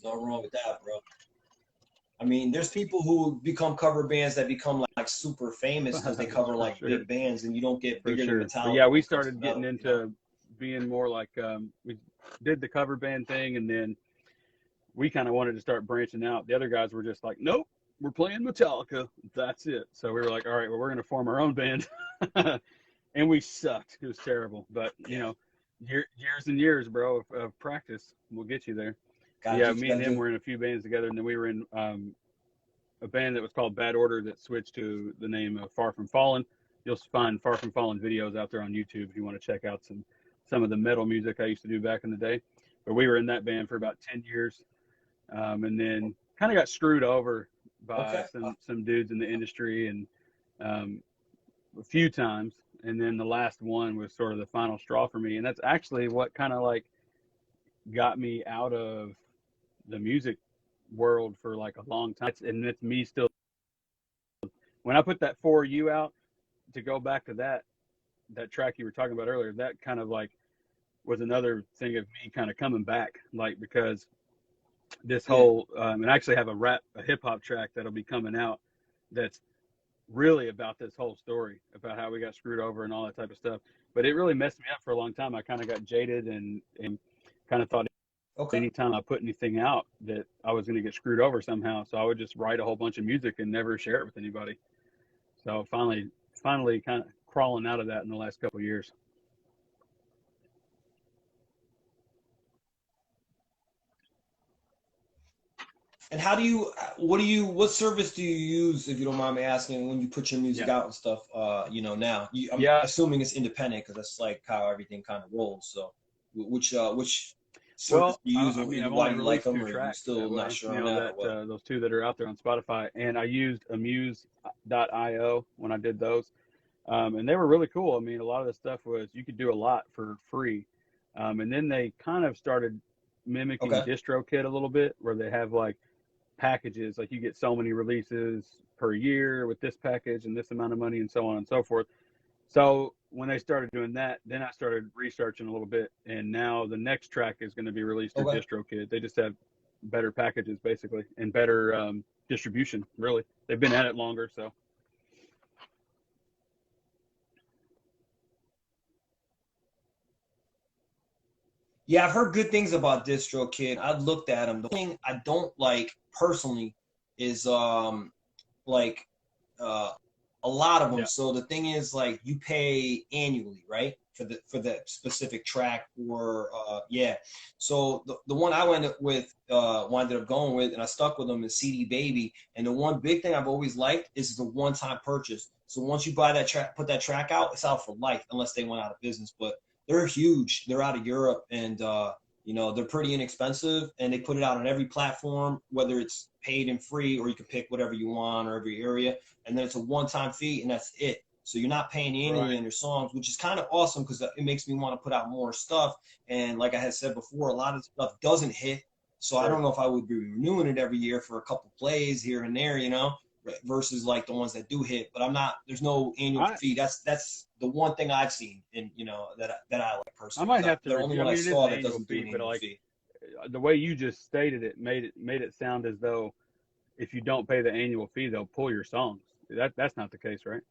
Speaker 1: Nothing wrong with that, bro. I mean, there's people who become cover bands that become like super famous because they cover
Speaker 2: for
Speaker 1: like
Speaker 2: sure,
Speaker 1: big bands, and you don't get
Speaker 2: for
Speaker 1: bigger than
Speaker 2: sure. But yeah,
Speaker 1: Metallica
Speaker 2: we
Speaker 1: when it comes to
Speaker 2: started getting
Speaker 1: metal, you know?
Speaker 2: into being more like we did the cover band thing, and then we kind of wanted to start branching out. The other guys were just like, nope, we're playing Metallica. That's it. So we were like, all right, well, we're going to form our own band. And we sucked. It was terrible. But, you
Speaker 1: Yeah.
Speaker 2: know, years and years, bro, of practice will get you there. But
Speaker 1: Gotta do
Speaker 2: yeah,
Speaker 1: what you
Speaker 2: me and
Speaker 1: gotta
Speaker 2: him
Speaker 1: do.
Speaker 2: were in a few bands together, and then we were in a band that was called Bad Order that switched to the name of Far From Fallen. You'll find Far From Fallen videos out there on YouTube if you want to check out some of the metal music I used to do back in the day. But we were in that band for about 10 years, and then kind of got screwed over by
Speaker 1: Okay.
Speaker 2: some dudes in the industry and um, a few times, and then the last one was sort of the final straw for me, and that's actually what kind of like got me out of the music world for like a long time, and it's me still when I put that For You out, to go back to that track you were talking about earlier, that kind of like was another thing of me kind of coming back, like because this
Speaker 1: Yeah.
Speaker 2: whole and I actually have a hip hop track that'll be coming out that's really about this whole story about how we got screwed over and all that type of stuff. But it really messed me up for a long time. I kind of got jaded and kind of thought
Speaker 1: Okay.
Speaker 2: anytime I put anything out that I was going to get screwed over somehow. So I would just write a whole bunch of music and never share it with anybody. So finally kind of crawling out of that in the last couple of years.
Speaker 1: And what service do you use, if you don't mind me asking, when you put your music
Speaker 2: Yeah.
Speaker 1: out and stuff, now? I'm
Speaker 2: Yeah.
Speaker 1: assuming it's independent because that's like how everything kind of rolls. So which service
Speaker 2: Well,
Speaker 1: do you use
Speaker 2: I mean, I've
Speaker 1: and why
Speaker 2: only
Speaker 1: do you like
Speaker 2: released
Speaker 1: them,
Speaker 2: two
Speaker 1: or are you
Speaker 2: tracks that
Speaker 1: still not
Speaker 2: way,
Speaker 1: sure on that or
Speaker 2: that
Speaker 1: what?
Speaker 2: those two that are out there on Spotify. And I used amuse.io when I did those. And they were really cool. I mean, a lot of the stuff was you could do a lot for free. And then they kind of started mimicking
Speaker 1: Okay.
Speaker 2: DistroKid a little bit, where they have like packages, like you get so many releases per year with this package and this amount of money and so on and so forth. So when they started doing that, then I started researching a little bit, and now the next track is going to be released through
Speaker 1: Okay.
Speaker 2: DistroKid. They just have better packages, basically, and better distribution. Really, they've been at it longer, so
Speaker 1: Yeah, I've heard good things about DistroKid. I've looked at them. The thing I don't like personally is like uh a lot of them.
Speaker 2: yeah,
Speaker 1: So the thing is, like, you pay annually, right? For the specific track, or yeah. So the one I winded up going with, and I stuck with them, is CD Baby. And the one big thing I've always liked is the one time purchase. So once you buy that track, put that track out, it's out for life, unless they went out of business. But they're huge. They're out of Europe, and they're pretty inexpensive, and they put it out on every platform, whether it's paid and free, or you can pick whatever you want, or every area. And then it's a one-time fee, and that's it. So you're not paying annually on your songs, which is kind of awesome because it makes me want to put out more stuff. And like I had said before, a lot of stuff doesn't hit. So I don't know if I would be renewing it every year for a couple plays here and there, you know, versus like the ones that do hit. But I'm not. There's no annual fee. That's the one thing I've seen, and you know that I like personally.
Speaker 2: I might have to.
Speaker 1: The only one I saw that doesn't do an annual fee.
Speaker 2: The way you just stated it made it sound as though if you don't pay the annual fee, they'll pull your songs. That's not the case, right?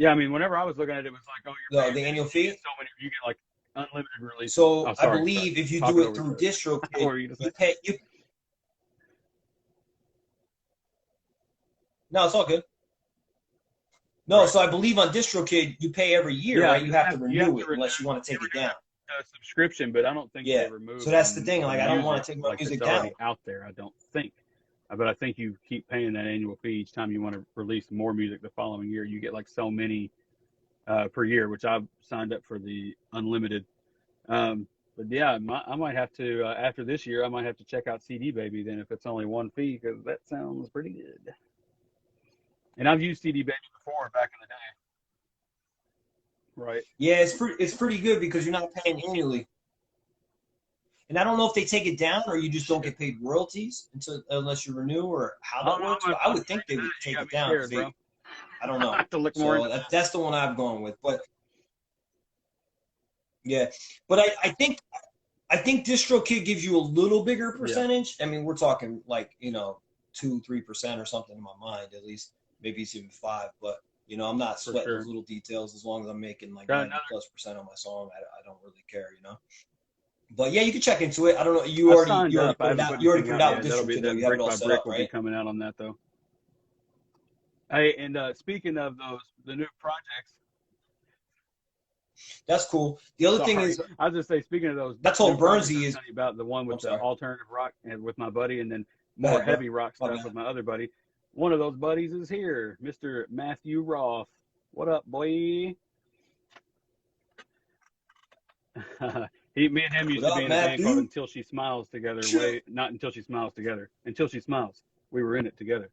Speaker 2: Yeah, I mean, whenever I was looking at it, it was like, oh, you're paying
Speaker 1: the annual fee.
Speaker 2: So many, you get like unlimited releases.
Speaker 1: So I believe if you do it through DistroKid, you pay. No, it's all good. No, so I believe on DistroKid you pay every year, right? You have to renew it unless you want to take it down.
Speaker 2: A subscription, but I don't think they remove.
Speaker 1: So that's the thing. Like I don't want to take my music down
Speaker 2: out there. I don't think, but I think you keep paying that annual fee each time you want to release more music the following year. You get like so many per year, which I've signed up for the unlimited. But yeah, I might have to after this year. I might have to check out CD Baby then if it's only one fee because that sounds pretty good. And I've used CD Baby before back in the day. Right.
Speaker 1: Yeah, it's pretty good because you're not paying annually. And I don't know if they take it down or you just don't get paid royalties unless you renew or how that works. But I would think they would take it down. I don't know.
Speaker 2: I have to look more.
Speaker 1: That's the one I've gone with. But yeah, but I think DistroKid gives you a little bigger percentage. Yeah. I mean, we're talking like 2-3% or something in my mind at least. Maybe it's even 5, but. I'm not sweating those little details as long as I'm making like 90+% on my song. I don't really care, But yeah, you can check into it. I don't know. You already put it out. You already put it out.
Speaker 2: That'll be
Speaker 1: you have it all set up, right?
Speaker 2: Will be coming out on that though. Hey, and speaking of the new projects.
Speaker 1: That's cool. The other thing is,
Speaker 2: I was just say, speaking of those,
Speaker 1: that's all Burnsy is
Speaker 2: about the one with the alternative rock and with my buddy, and then more heavy rock stuff with my other buddy. One of those buddies is here, Mr. Matthew Roth. What up, boy? Me and him used to be in a band called Until She Smiles together. Not Until She Smiles together. Until She Smiles. We were in it together,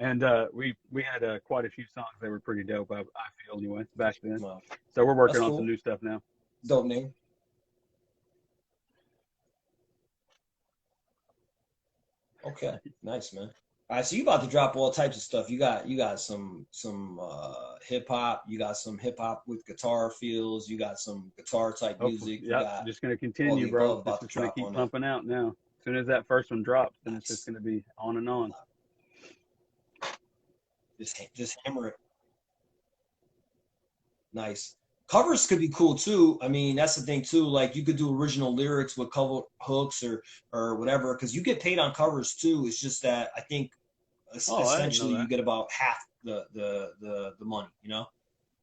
Speaker 2: and we had quite a few songs that were pretty dope. I feel anyway back then. Wow. So we're working on some new stuff now.
Speaker 1: Dope name. Okay, nice, man. All right, so you about to drop all types of stuff. You got some hip hop. You got some hip hop with guitar feels. You got some guitar type music.
Speaker 2: Yeah, just gonna continue, bro. It's just gonna keep pumping out now. As soon as that first one drops, then it's just gonna be on and on.
Speaker 1: Just hammer it. Nice. Covers could be cool too. I mean, that's the thing too. Like you could do original lyrics with cover hooks or whatever, because you get paid on covers too. It's just that I think essentially you get about half the money,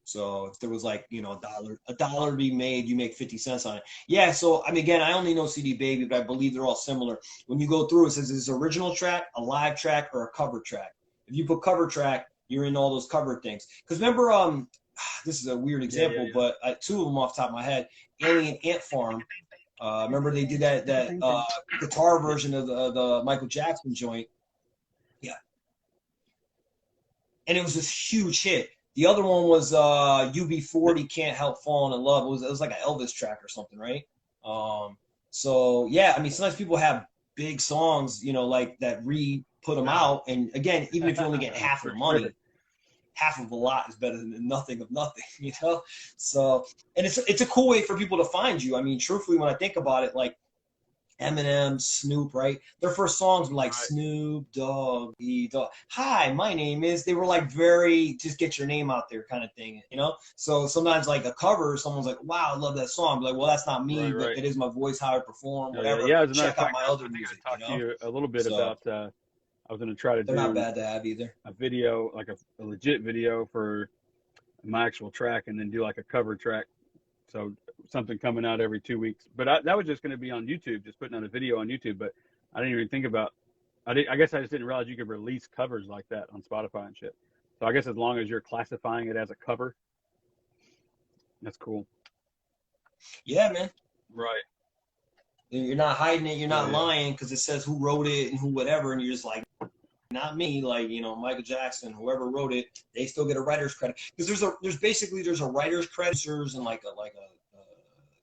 Speaker 1: So if there was like a dollar to be made, you make 50 cents on it. Yeah. So I mean, again, I only know CD Baby, but I believe they're all similar. When you go through, it says it's original track, a live track, or a cover track. If you put cover track, you're in all those cover things. Because remember, this is a weird example, but two of them off the top of my head. Alien Ant Farm. Remember they did that guitar version of the Michael Jackson joint. Yeah. And it was this huge hit. The other one was UB40 Can't Help Falling in Love. It was like an Elvis track or something, right? So yeah, I mean sometimes people have big songs, like that put them out. And again, even if you only get half of the money, half of a lot is better than nothing of nothing, So, and it's a cool way for people to find you. I mean, truthfully, when I think about it, like Eminem, Snoop, right? Their first songs were like Snoop Dogg, hi, my name is. They were like very just get your name out there kind of thing, So sometimes like a cover, someone's like, wow, I love that song. I'm like, well, that's not me, but it is my voice, how I perform, whatever.
Speaker 2: Yeah,
Speaker 1: check out my other music.
Speaker 2: I talked to you a little bit about. I was going to try to do.
Speaker 1: They're not bad to have either.
Speaker 2: A video, like a legit video for my actual track, and then do like a cover track. So something coming out every 2 weeks. But that was just going to be on YouTube, just putting out a video on YouTube. But I didn't even think about. I guess I just didn't realize you could release covers like that on Spotify and shit. So I guess as long as you're classifying it as a cover, that's cool.
Speaker 1: Yeah, man.
Speaker 2: Right.
Speaker 1: You're not hiding it. You're not
Speaker 2: Yeah.
Speaker 1: lying because it says who wrote it and who whatever, and you're just like, not me. Like, you know, Michael Jackson, whoever wrote it, they still get a writer's credit because there's a writer's credit and like a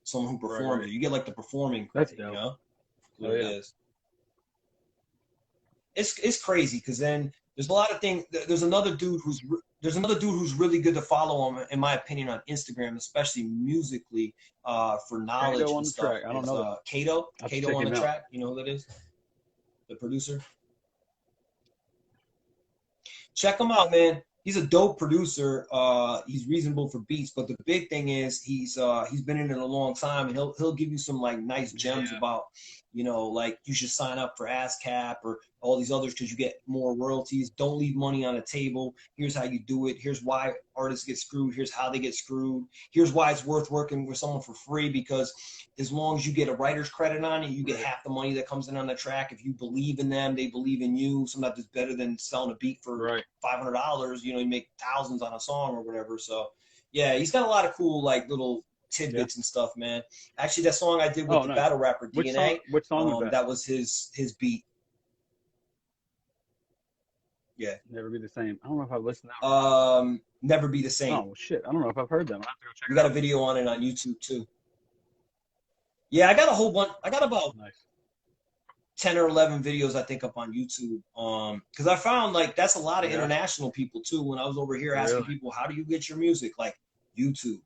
Speaker 1: someone who performed
Speaker 2: Right.
Speaker 1: it. You get like the performing
Speaker 2: That's
Speaker 1: credit, you
Speaker 2: dope.
Speaker 1: know,
Speaker 2: Oh,
Speaker 1: what it
Speaker 2: yeah.
Speaker 1: is. It's crazy because then there's a lot of things. There's another dude who's really good to follow him, in my opinion, on Instagram, especially musically, for
Speaker 2: Kato
Speaker 1: knowledge
Speaker 2: on
Speaker 1: and
Speaker 2: the
Speaker 1: stuff.
Speaker 2: track. I don't
Speaker 1: Is
Speaker 2: know that.
Speaker 1: Kato
Speaker 2: I have to
Speaker 1: Kato
Speaker 2: check
Speaker 1: on the
Speaker 2: him out.
Speaker 1: track? You know who that is? The producer. Check him out, man. He's a dope producer. He's reasonable for beats, but the big thing is he's been in it a long time, and he'll give you some like nice gems
Speaker 2: Yeah.
Speaker 1: about, you know, like you should sign up for ASCAP or all these others because you get more royalties. Don't leave money on the table. Here's how you do it. Here's why artists get screwed. Here's how they get screwed. Here's why it's worth working with someone for free because as long as you get a writer's credit on it, you get half the money that comes in on the track. If you believe in them, they believe in you. Sometimes it's better than selling a beat for $500. You know, you make thousands on a song or whatever. So, yeah, he's got a lot of cool like little
Speaker 2: Yeah.
Speaker 1: tidbits and stuff, man. Actually, that song I did with
Speaker 2: Oh,
Speaker 1: the
Speaker 2: nice.
Speaker 1: battle rapper
Speaker 2: Which song?
Speaker 1: DNA,
Speaker 2: Which song was that?
Speaker 1: that was his beat. Yeah.
Speaker 2: Never Be the Same. I don't know if I've listened to that.
Speaker 1: Never Be the Same.
Speaker 2: Oh shit! I don't know if I've heard that. I'll have to go check
Speaker 1: We
Speaker 2: it
Speaker 1: got a
Speaker 2: out.
Speaker 1: video on it on YouTube too. Yeah, I got a whole bunch. I got about
Speaker 2: Nice.
Speaker 1: 10 or 11 videos I think up on YouTube. Because I found like that's a lot of
Speaker 2: Yeah.
Speaker 1: international people too. When I was over here asking
Speaker 2: Really?
Speaker 1: people, how do you get your music? Like YouTube.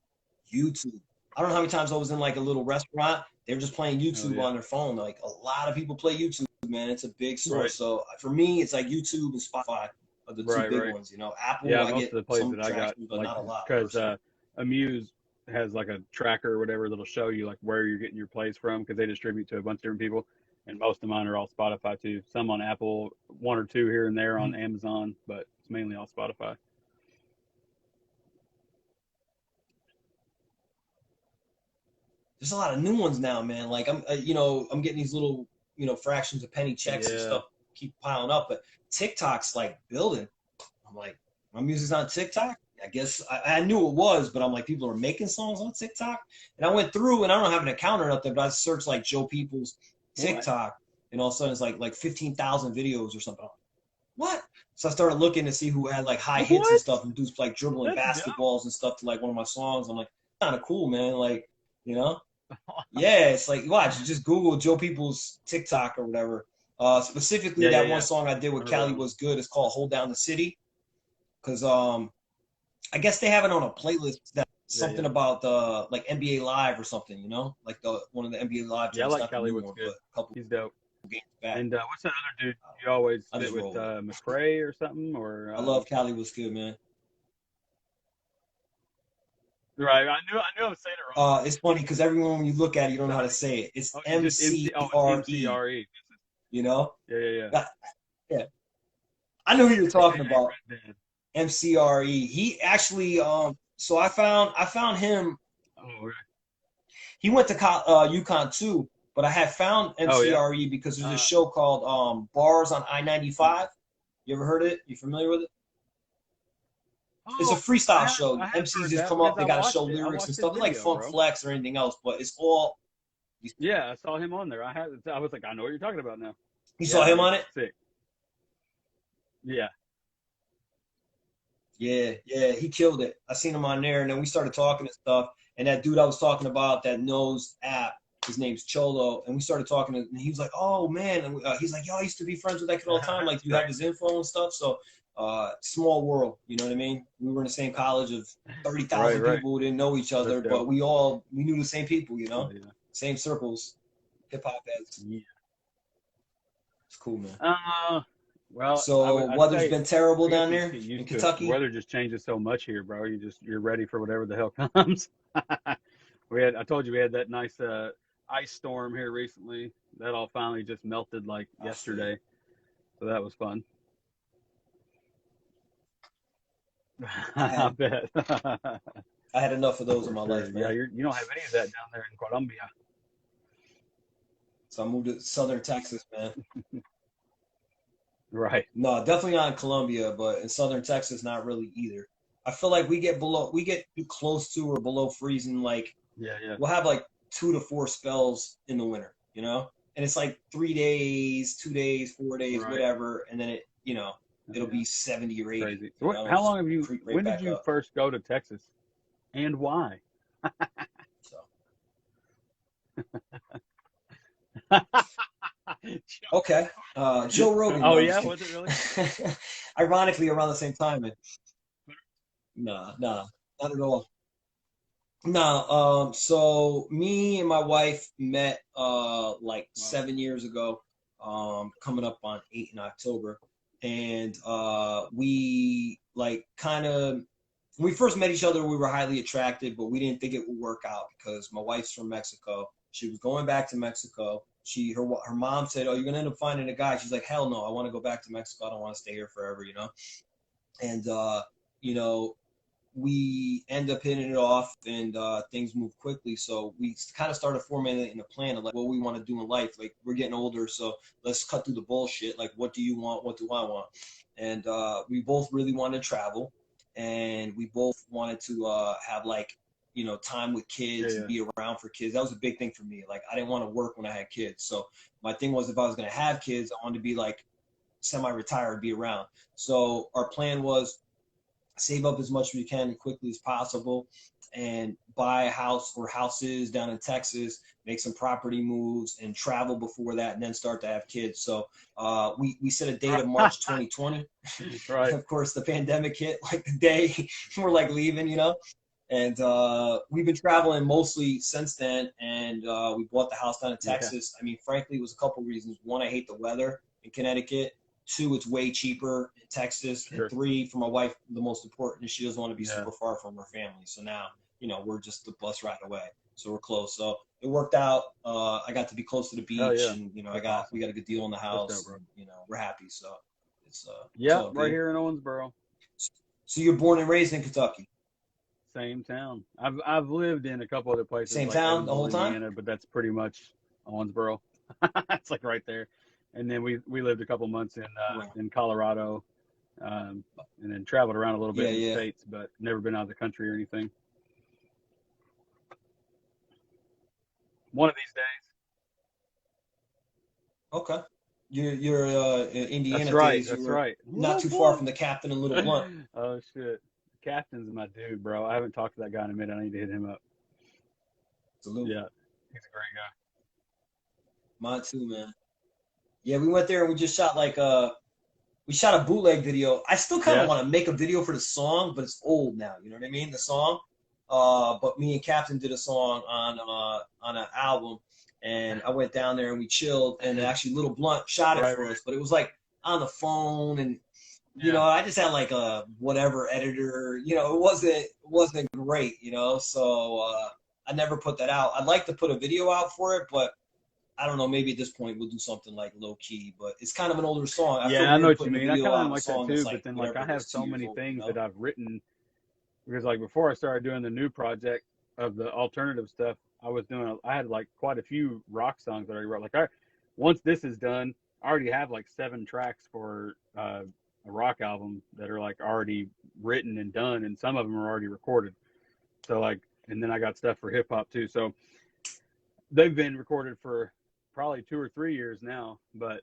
Speaker 1: I don't know how many times I was in like a little restaurant. They're just playing YouTube
Speaker 2: yeah.
Speaker 1: on their phone. Like a lot of people play YouTube, man. It's a big source.
Speaker 2: Right.
Speaker 1: So for me, it's like YouTube and Spotify are the two big ones. You know, Apple,
Speaker 2: Yeah,
Speaker 1: I
Speaker 2: most
Speaker 1: get
Speaker 2: of the places
Speaker 1: some
Speaker 2: that I got,
Speaker 1: traction, but
Speaker 2: like,
Speaker 1: not a lot.
Speaker 2: because
Speaker 1: Personally.
Speaker 2: Amuse has like a tracker or whatever that'll show you like where you're getting your plays from because they distribute to a bunch of different people, and most of mine are all Spotify too. Some on Apple, one or two here and there on Amazon, but it's mainly all Spotify.
Speaker 1: There's a lot of new ones now, man. Like I'm getting these little, fractions of penny checks and
Speaker 2: Yeah.
Speaker 1: stuff keep piling up, but TikTok's like building. I'm like, my music's on TikTok. I guess I knew it was, but I'm like, people are making songs on TikTok. And I went through, and I don't have an account or nothing, but I searched like Joe People's
Speaker 2: What?
Speaker 1: TikTok, and all of a sudden it's like 15,000 videos or something. What? So I started looking to see who had like high hits and
Speaker 2: What?
Speaker 1: stuff, and dudes like dribbling
Speaker 2: That's dope.
Speaker 1: basketballs and stuff to like one of my songs. I'm like, kind of cool, man. Like, you know. Yeah, it's like watch, just Google Joe People's TikTok or whatever. Specifically,
Speaker 2: Yeah, yeah,
Speaker 1: that one
Speaker 2: yeah.
Speaker 1: song I did
Speaker 2: I
Speaker 1: with
Speaker 2: remember that
Speaker 1: Cali
Speaker 2: one.
Speaker 1: was good. It's called "Hold Down the City" because I guess they have it on a playlist that
Speaker 2: Yeah,
Speaker 1: something
Speaker 2: yeah.
Speaker 1: about the like NBA Live or something, like the one of the NBA Live
Speaker 2: Yeah, I
Speaker 1: joints,
Speaker 2: like
Speaker 1: not the
Speaker 2: Cali
Speaker 1: new
Speaker 2: What's
Speaker 1: one,
Speaker 2: good.
Speaker 1: but a couple
Speaker 2: He's dope.
Speaker 1: games back.
Speaker 2: And what's that other dude you always
Speaker 1: I
Speaker 2: fit
Speaker 1: just
Speaker 2: with?
Speaker 1: roll with it.
Speaker 2: McRae or something? Or
Speaker 1: I love Cali was good, man.
Speaker 2: right? I knew I was saying it wrong.
Speaker 1: It's funny because everyone when you look at it, you don't know how to
Speaker 2: Sorry.
Speaker 1: say it. It's
Speaker 2: Oh, you just MC. Oh, it's
Speaker 1: MCRE.
Speaker 2: MCRE.
Speaker 1: You know?
Speaker 2: Yeah, yeah, yeah.
Speaker 1: Yeah, I know who you're talking
Speaker 2: AKA
Speaker 1: about.
Speaker 2: Red Band.
Speaker 1: MCRE. He actually, so I found him.
Speaker 2: Oh, okay.
Speaker 1: He went to UConn too, but I had found
Speaker 2: Oh, yeah.
Speaker 1: MCRE because there's a show called Bars on I-95. You ever heard of it? You familiar with it? It's a
Speaker 2: Oh,
Speaker 1: freestyle show.
Speaker 2: I have
Speaker 1: MCs
Speaker 2: heard
Speaker 1: just
Speaker 2: that
Speaker 1: come up,
Speaker 2: because
Speaker 1: they
Speaker 2: I
Speaker 1: got to show
Speaker 2: watched it. I
Speaker 1: lyrics and
Speaker 2: watched his
Speaker 1: stuff. They're like
Speaker 2: video,
Speaker 1: Funk
Speaker 2: bro.
Speaker 1: Flex or anything else, but it's all.
Speaker 2: Yeah, I saw him on there. I was like, I know what you're talking about now.
Speaker 1: You saw
Speaker 2: Yeah,
Speaker 1: him
Speaker 2: it's
Speaker 1: on it?
Speaker 2: sick. Yeah.
Speaker 1: Yeah, yeah, he killed it. I seen him on there, and then we started talking and stuff. And that dude I was talking about that knows app, his name's Cholo, and we started talking, and he was like, "Oh man," and he's like, "Yo, I used to be friends with that kid all the time. Like, you have his info and stuff." So, small world, you know what I mean? We were in the same college of 30,000
Speaker 2: Right.
Speaker 1: people who didn't know each
Speaker 2: That's
Speaker 1: other, but
Speaker 2: dope.
Speaker 1: we knew the same people,
Speaker 2: Oh, yeah.
Speaker 1: same circles, hip hop heads.
Speaker 2: Yeah.
Speaker 1: It's cool, man.
Speaker 2: Well,
Speaker 1: So,
Speaker 2: I'd
Speaker 1: weather's
Speaker 2: say
Speaker 1: been terrible
Speaker 2: I guess
Speaker 1: down
Speaker 2: you
Speaker 1: there
Speaker 2: just get
Speaker 1: in
Speaker 2: used to it. The
Speaker 1: Kentucky.
Speaker 2: weather just changes so much here, bro. You're ready for whatever the hell comes. I told you we had that nice ice storm here recently. That all finally just melted like yesterday. So that was fun. I bet.
Speaker 1: I had enough of those in
Speaker 2: For
Speaker 1: my
Speaker 2: sure.
Speaker 1: life,
Speaker 2: Yeah,
Speaker 1: man.
Speaker 2: you don't have any of that down there in Colombia.
Speaker 1: So I moved to southern Texas, man.
Speaker 2: Right.
Speaker 1: No, definitely not in Colombia, but in southern Texas, not really either. I feel like we get too close to or below freezing. Like
Speaker 2: Yeah, yeah.
Speaker 1: we'll have like 2 to 4 spells in the winter. you know, and it's like 3 days, 2 days, 4 days,
Speaker 2: Right.
Speaker 1: whatever, and then it'll be 70 or 80.
Speaker 2: Crazy. So
Speaker 1: You know,
Speaker 2: how
Speaker 1: just
Speaker 2: long have you?
Speaker 1: creep right
Speaker 2: When did
Speaker 1: back
Speaker 2: you
Speaker 1: up.
Speaker 2: first go to Texas, and why?
Speaker 1: So okay, Joe Rogan.
Speaker 2: Oh
Speaker 1: No, I'm just
Speaker 2: yeah,
Speaker 1: kidding.
Speaker 2: was it really?
Speaker 1: Ironically, around the same time. And nah, not at all. No, so me and my wife met like
Speaker 2: Wow.
Speaker 1: 7 years ago, coming up on 8 in October. And we like kind of when we first met each other, we were highly attracted, but we didn't think it would work out because my wife's from Mexico. She was going back to Mexico. Her mom said, "Oh, you're gonna end up finding a guy." She's like, "Hell no, I want to go back to Mexico. I don't want to stay here forever," you know. And you know, we end up hitting it off and things move quickly. So we kind of started formulating a plan of like what we want to do in life. Like we're getting older, so let's cut through the bullshit. Like what do you want? What do I want? And we both really wanted to travel, and we both wanted to have like time with
Speaker 2: Yeah,
Speaker 1: kids and
Speaker 2: yeah.
Speaker 1: be around for kids. That was a big thing for me. Like I didn't want to work when I had kids. So my thing was if I was going to have kids, I wanted to be like semi-retired, be around. So our plan was save up as much as we can as quickly as possible and buy a house or houses down in Texas, make some property moves and travel before that and then start to have kids. So we set a date of March 2020. And
Speaker 2: Right.
Speaker 1: of course the pandemic hit like the day we're like leaving, and we've been traveling mostly since then. And we bought the house down in
Speaker 2: Yeah.
Speaker 1: Texas. I mean, frankly, it was a couple reasons. One, I hate the weather in Connecticut. Two, it's way cheaper in Texas. And
Speaker 2: Sure.
Speaker 1: three, for my wife, the most important is she doesn't want to be
Speaker 2: Yeah.
Speaker 1: super far from her family. So now, we're just the bus ride away. So we're close. So it worked out. I got to be close to the
Speaker 2: Hell
Speaker 1: beach,
Speaker 2: yeah.
Speaker 1: and
Speaker 2: That's
Speaker 1: we
Speaker 2: awesome.
Speaker 1: got a good deal in the
Speaker 2: That's dope,
Speaker 1: house,
Speaker 2: bro.
Speaker 1: and we're happy. So it's
Speaker 2: Yeah,
Speaker 1: all
Speaker 2: right
Speaker 1: good.
Speaker 2: here in Owensboro,
Speaker 1: So you're born and raised in Kentucky,
Speaker 2: same town. I've lived in a couple other places
Speaker 1: same
Speaker 2: like
Speaker 1: town the
Speaker 2: Evansville,
Speaker 1: whole time.
Speaker 2: Indiana, but that's pretty much Owensboro. It's like right there. And then we lived a couple months
Speaker 1: Right.
Speaker 2: in Colorado, and then traveled around a little bit
Speaker 1: Yeah,
Speaker 2: in the
Speaker 1: yeah.
Speaker 2: States, but never been out of the country or anything. One of these days.
Speaker 1: Okay. You're in
Speaker 2: That's
Speaker 1: Indiana
Speaker 2: right.
Speaker 1: days. You
Speaker 2: That's
Speaker 1: were
Speaker 2: right.
Speaker 1: not
Speaker 2: Woo,
Speaker 1: too far
Speaker 2: boy.
Speaker 1: from the captain and Little Blunt.
Speaker 2: Oh shit. Captain's my dude, bro. I haven't talked to that guy in a minute. I need to hit him up.
Speaker 1: Salute.
Speaker 2: Yeah, he's a great guy.
Speaker 1: Mine too, man. Yeah, we went there and we just shot like we shot a bootleg video. I still kind of
Speaker 2: Yeah.
Speaker 1: want to make a video for the song, but it's old now. You know what I mean? The song. But me and Captain did a song on an album, and I went down there and we chilled. And actually, Little Blunt shot it
Speaker 2: Right,
Speaker 1: for
Speaker 2: right.
Speaker 1: us, but it was like on the phone, and
Speaker 2: Yeah.
Speaker 1: I just had like a whatever editor. It wasn't great. So I never put that out. I'd like to put a video out for it, but I don't know, maybe at this point we'll do something like low key, but it's kind of an older song. I feel
Speaker 2: Yeah, I know
Speaker 1: weird
Speaker 2: what you
Speaker 1: putting a
Speaker 2: mean. I
Speaker 1: video
Speaker 2: kind of
Speaker 1: out
Speaker 2: am
Speaker 1: of a
Speaker 2: like that
Speaker 1: song that's
Speaker 2: too, but
Speaker 1: like
Speaker 2: then like
Speaker 1: whatever
Speaker 2: I
Speaker 1: it
Speaker 2: have
Speaker 1: is, two
Speaker 2: so
Speaker 1: years
Speaker 2: many
Speaker 1: old,
Speaker 2: things that I've written because like before I started doing the new project of the alternative stuff, I had like quite a few rock songs that I wrote. Once this is done, I already have like 7 tracks for a rock album that are like already written and done, and some of them are already recorded. So like, and then I got stuff for hip hop too. So they've been recorded for probably 2 or 3 years now, but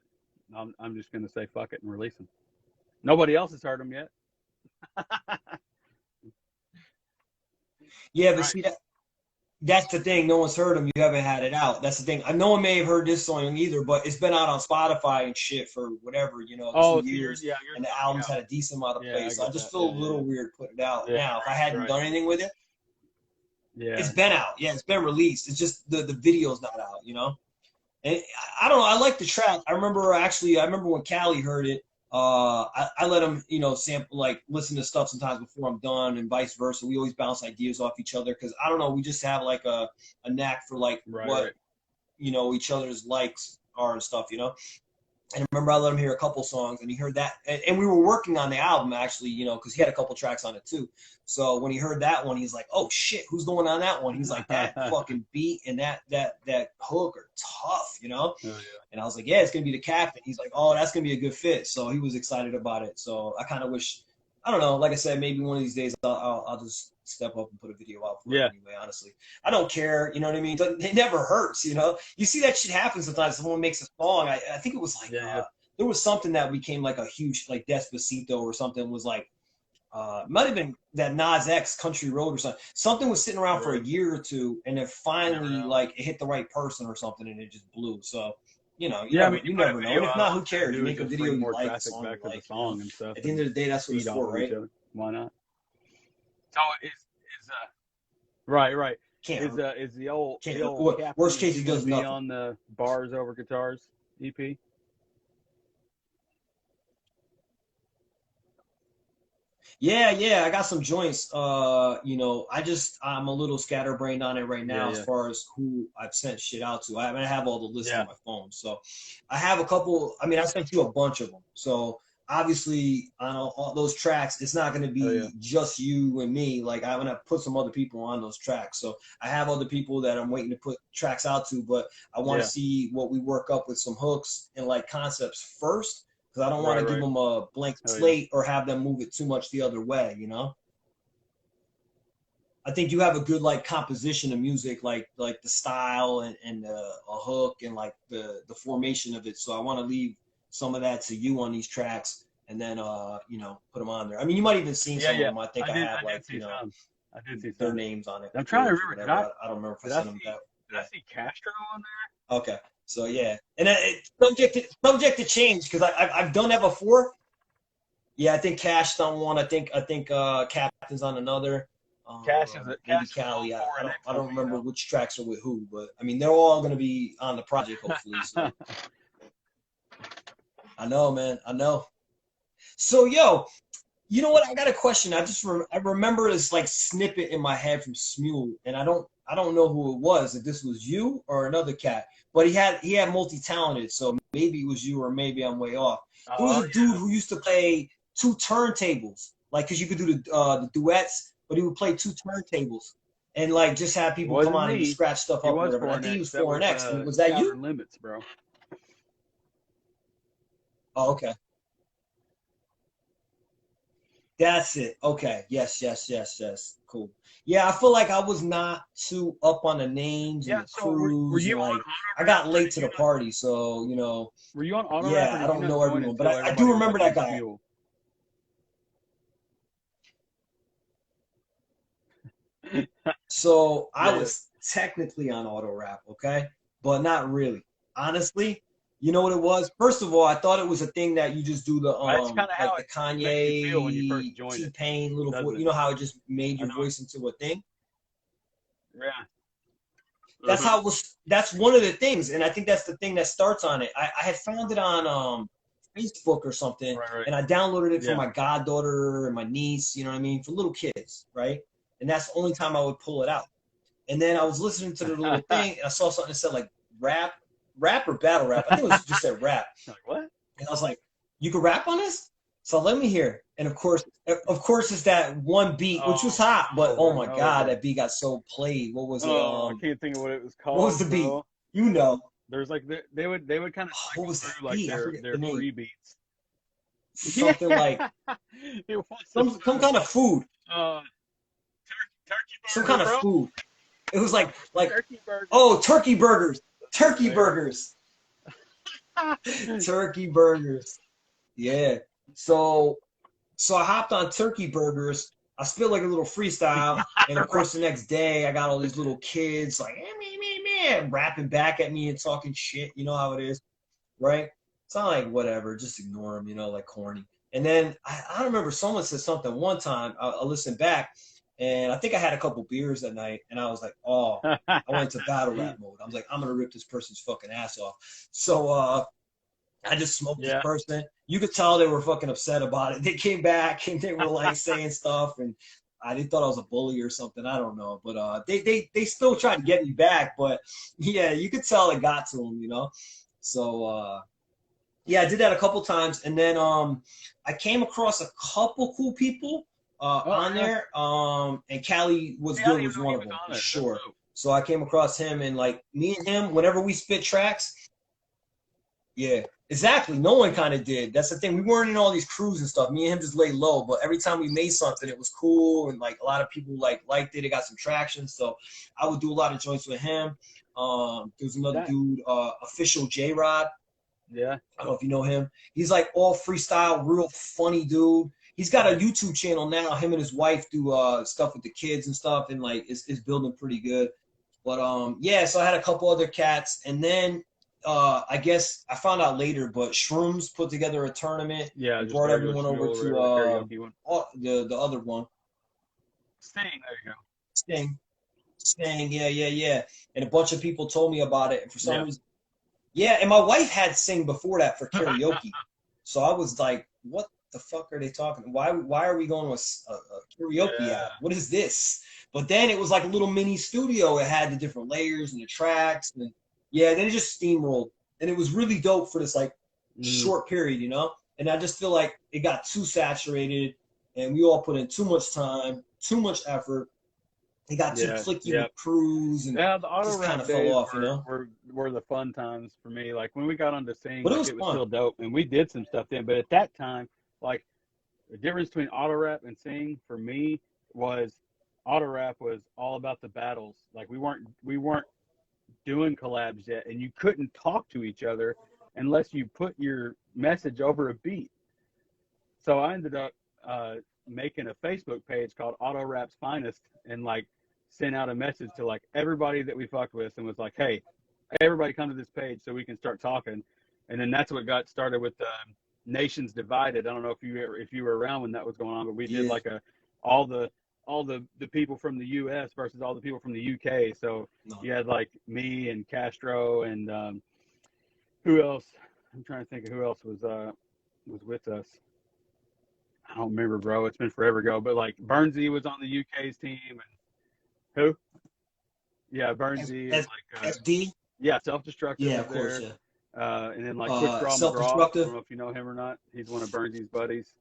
Speaker 2: I'm just gonna say fuck it and release them. Nobody else has heard them yet.
Speaker 1: Yeah, but
Speaker 2: Right.
Speaker 1: see that's the thing. No one's heard them. You haven't had it out. That's the thing. No one may have heard this song either, but it's been out on Spotify and shit for whatever,
Speaker 2: Oh,
Speaker 1: two
Speaker 2: so
Speaker 1: years,
Speaker 2: yours
Speaker 1: and
Speaker 2: is
Speaker 1: the
Speaker 2: already
Speaker 1: album's
Speaker 2: out.
Speaker 1: had a decent amount of
Speaker 2: Yeah, I
Speaker 1: plays. So I
Speaker 2: get
Speaker 1: just
Speaker 2: that.
Speaker 1: feel
Speaker 2: Yeah,
Speaker 1: a
Speaker 2: yeah,
Speaker 1: little weird putting it out
Speaker 2: yeah.
Speaker 1: now. If I hadn't
Speaker 2: Right.
Speaker 1: done anything with it,
Speaker 2: Yeah.
Speaker 1: it's been out. Yeah, it's been released. It's just the video's not out. And I don't know. I like the track. I remember when Callie heard it. I let him, sample, like listen to stuff sometimes before I'm done, and vice versa. We always bounce ideas off each other because I don't know. We just have like a knack for like
Speaker 2: Right.
Speaker 1: what
Speaker 2: Right.
Speaker 1: each other's likes are and stuff. And I remember I let him hear a couple songs, and he heard that, and we were working on the album actually, because he had a couple tracks on it too. So when he heard that one, he's like, "Oh shit, who's going on that one?" He's like, "That fucking beat and that hook are tough."
Speaker 2: Oh, yeah.
Speaker 1: And I was like, "Yeah, it's gonna be the captain." He's like, "Oh, that's gonna be a good fit." So he was excited about it. So I kind of wish I don't know. Like I said, maybe one of these days I'll just step up and put a video out for it
Speaker 2: Yeah.
Speaker 1: anyway. Honestly, I don't care. You know what I mean? It never hurts. You know, you see that shit happen sometimes. Someone makes a song. I think it was like
Speaker 2: Yeah.
Speaker 1: there was something that became like a huge like Despacito or something was like might have been that Nas X Country Road or something. Something was sitting around for a year or two, and then finally like it hit the right person or something, and it just blew. So. You know,
Speaker 2: Yeah, I mean,
Speaker 1: you never know. And if not, who cares? You
Speaker 2: do
Speaker 1: make a
Speaker 2: just
Speaker 1: video
Speaker 2: bring
Speaker 1: you
Speaker 2: more
Speaker 1: like, a
Speaker 2: traffic
Speaker 1: song
Speaker 2: back
Speaker 1: you
Speaker 2: to the
Speaker 1: like.
Speaker 2: song and stuff.
Speaker 1: At the end of the day, that's what it's for, right?
Speaker 2: Why not? So is right.
Speaker 1: Can't
Speaker 2: Is the old
Speaker 1: worst case he does
Speaker 2: be
Speaker 1: nothing.
Speaker 2: on the Bars Over Guitars EP?
Speaker 1: Yeah, I got some joints. You know, I'm a little scatterbrained on it right now as far as who I've sent shit out to. I have all the lists on my phone, so I have a couple. I mean, I sent you a bunch of them. So obviously, on all those tracks, it's not going to be just you and me. Like I'm gonna put some other people on those tracks. So I have other people that I'm waiting to put tracks out to, but I want to see what we work up with some hooks and like concepts first. Because I don't want to give them a blank slate or have them move it too much the other way, you know? I think you have a good like composition of music, like the style and a hook and like the formation of it. So I want to leave some of that to you on these tracks, and then you know, put them on there. I mean, you might even see some of them. I think I have like you know
Speaker 2: I did see
Speaker 1: their names on it.
Speaker 2: I'm trying to remember.
Speaker 1: I don't remember if I sent them that.
Speaker 2: Did I see Castro on there?
Speaker 1: Okay. So yeah, and subject to change because I've done that before. Yeah, I think Cash on one. I think Captain's on another.
Speaker 2: Cash is
Speaker 1: maybe Cali. I don't remember which tracks are with who, but I mean they're all going to be on the project hopefully. So. I know, man. I know. So yo, you know what? I got a question. I remember this like snippet in my head from Smule, and I don't know who it was. If this was you or another cat, but he had multi-talented, so maybe it was you or maybe I'm way off. There was a dude who used to play two turntables, like because you could do the duets, but he would play two turntables and like just have people come on and just scratch stuff up or whatever. I think he was 4NX. Was that you?
Speaker 2: Limits, bro.
Speaker 1: Oh, okay. That's it. Okay. Yes. Cool. Yeah, I feel like I was not too up on the names and the crews. Were you like, I got late to the party, so you know.
Speaker 2: Were you on auto?
Speaker 1: Yeah, I don't know everyone, but I do remember that guy. So I was technically on auto rap, okay, but not really. Honestly, you know what it was? First of all, I thought it was a thing that you just do the like the Kanye, T-Pain little voice. You know how it just made your voice into a thing?
Speaker 2: Yeah.
Speaker 1: That's how it was. That's one of the things, and I think that's the thing that starts on it. I had found it on Facebook or something, and I downloaded it for my goddaughter and my niece. You know what I mean? For little kids, right? And that's the only time I would pull it out. And then I was listening to the little thing, and I saw something that said like rap or battle rap. I think it was just said rap.
Speaker 2: Like what?
Speaker 1: And I was like, you can rap on this? So let me hear. And of course, it's that one beat, which was hot, but oh my God, that beat got so played. What was it?
Speaker 2: I can't think of what it was called.
Speaker 1: What was the beat? You know.
Speaker 2: There's like they would kind of
Speaker 1: what was that
Speaker 2: like
Speaker 1: beat?
Speaker 2: their free beats.
Speaker 1: Something like some kind of food.
Speaker 2: Turkey burger,
Speaker 1: some kind of food. It was like
Speaker 2: turkey burgers.
Speaker 1: Oh, turkey burgers. Turkey burgers. Turkey burgers. Yeah. So I hopped on turkey burgers. I spit like a little freestyle, and of course the next day I got all these little kids like me, rapping back at me and talking shit. You know how it is, right? It's not like whatever, just ignore them, you know, like corny. And then I remember someone said something one time. I listened back, and I think I had a couple beers that night, and I was like, oh, I went to battle rap mode. I was like, I'm gonna rip this person's fucking ass off. So I just smoked this person. You could tell they were fucking upset about it. They came back and they were like saying stuff, and they thought I was a bully or something. I don't know, but they still tried to get me back. But yeah, you could tell it got to them, you know. So yeah, I did that a couple times, and then I came across a couple cool people on there. And Cali was good, was one of them for sure. So I came across him, and like me and him, whenever we spit tracks. Yeah, Exactly. No one kind of did. That's the thing. We weren't in all these crews and stuff. Me and him just lay low. But every time we made something, it was cool, and like a lot of people like liked it. It got some traction. So I would do a lot of joints with him. There was another
Speaker 2: That,
Speaker 1: dude, Official J Rod.
Speaker 2: yeah.
Speaker 1: I don't know if you know him. He's like all freestyle, real funny dude. He's got a YouTube channel now. Him and his wife do stuff with the kids and stuff, and like it's building pretty good. But yeah, so I had a couple other cats, and then I guess I found out later, but Shrooms put together a tournament
Speaker 2: Yeah,
Speaker 1: and
Speaker 2: just
Speaker 1: brought
Speaker 2: regular
Speaker 1: everyone over
Speaker 2: Shmuel or
Speaker 1: to
Speaker 2: whatever, the karaoke one.
Speaker 1: the other one,
Speaker 2: Sting, there you go.
Speaker 1: Sting. Sting, yeah. And a bunch of people told me about it, and for some
Speaker 2: Yeah.
Speaker 1: reason, yeah. And my wife had Sing before that for karaoke, so I was like, what the fuck are they talking? Why are we going to a karaoke
Speaker 2: Yeah.
Speaker 1: app? What is this? But then it was like a little mini studio. It had the different layers and the tracks, and yeah, then it just steamrolled, and it was really dope for this like short period, you know. And I just feel like it got too saturated, and we all put in too much time, too much effort. It got too clicky with crews, and
Speaker 2: Yeah, the auto
Speaker 1: just kind
Speaker 2: rap
Speaker 1: of fell
Speaker 2: days
Speaker 1: off, you know.
Speaker 2: were the fun times for me. Like when we got on to sing,
Speaker 1: But it
Speaker 2: like
Speaker 1: was
Speaker 2: it was
Speaker 1: fun.
Speaker 2: still dope, and we did some stuff then. But at that time, like the difference between auto rap and sing for me was auto rap was all about the battles. Like we weren't doing collabs yet, and you couldn't talk to each other unless you put your message over a beat. So I ended up making a Facebook page called Auto Rap's Finest, and like sent out a message to like everybody that we fucked with, and was like, "Hey, everybody come to this page so we can start talking." And then that's what got started with Nations Divided. I don't know if you were around when that was going on, but we did like all the people from the U.S. versus all the people from the U.K. So you had like me and Castro and who else? I'm trying to think of who else was with us. I don't remember, bro. It's been forever ago. But like Bernsey was on the UK's team, and who? Yeah, Bernsey and like
Speaker 1: SD.
Speaker 2: Yeah, Self-Destructive
Speaker 1: Yeah,
Speaker 2: was
Speaker 1: of course,
Speaker 2: there.
Speaker 1: yeah.
Speaker 2: And then like Quick Draw McGraw. I don't know if you know him or not. He's one of Bernsey's buddies.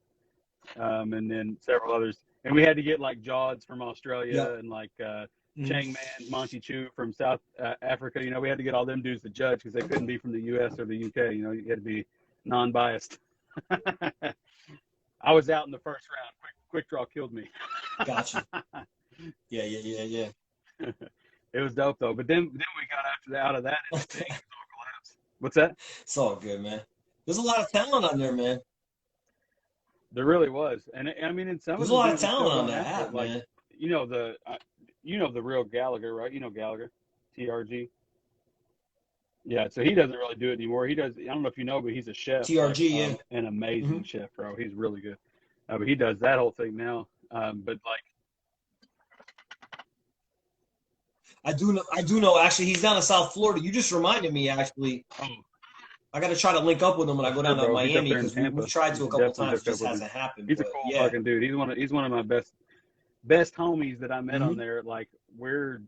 Speaker 2: And then several others. And we had to get like Jods from Australia and like Chang Man, Monty Chu from South Africa. You know, we had to get all them dudes to judge because they couldn't be from the U.S. or the U.K. You know, you had to be non-biased. I was out in the first round. Quick Draw killed me.
Speaker 1: Gotcha. Yeah.
Speaker 2: It was dope though. But then we got out of that and things all collapsed. What's that?
Speaker 1: It's all good, man. There's a lot of talent on there, man.
Speaker 2: There really was, and I mean, in some
Speaker 1: there's
Speaker 2: of
Speaker 1: a lot of talent on that app,
Speaker 2: like,
Speaker 1: man.
Speaker 2: You know the real Gallagher, right? You know Gallagher, TRG. Yeah, so he doesn't really do it anymore. He does. I don't know if you know, but he's a chef.
Speaker 1: TRG,
Speaker 2: like, an amazing chef, bro. He's really good. But he does that whole thing now. But like,
Speaker 1: I do know. Actually, he's down in South Florida. You just reminded me, actually. I got to try to link up with him when I go down to Miami because we've tried to a couple times. It just hasn't happened.
Speaker 2: He's a cool fucking dude. He's one of my best homies that I met on there. Like we're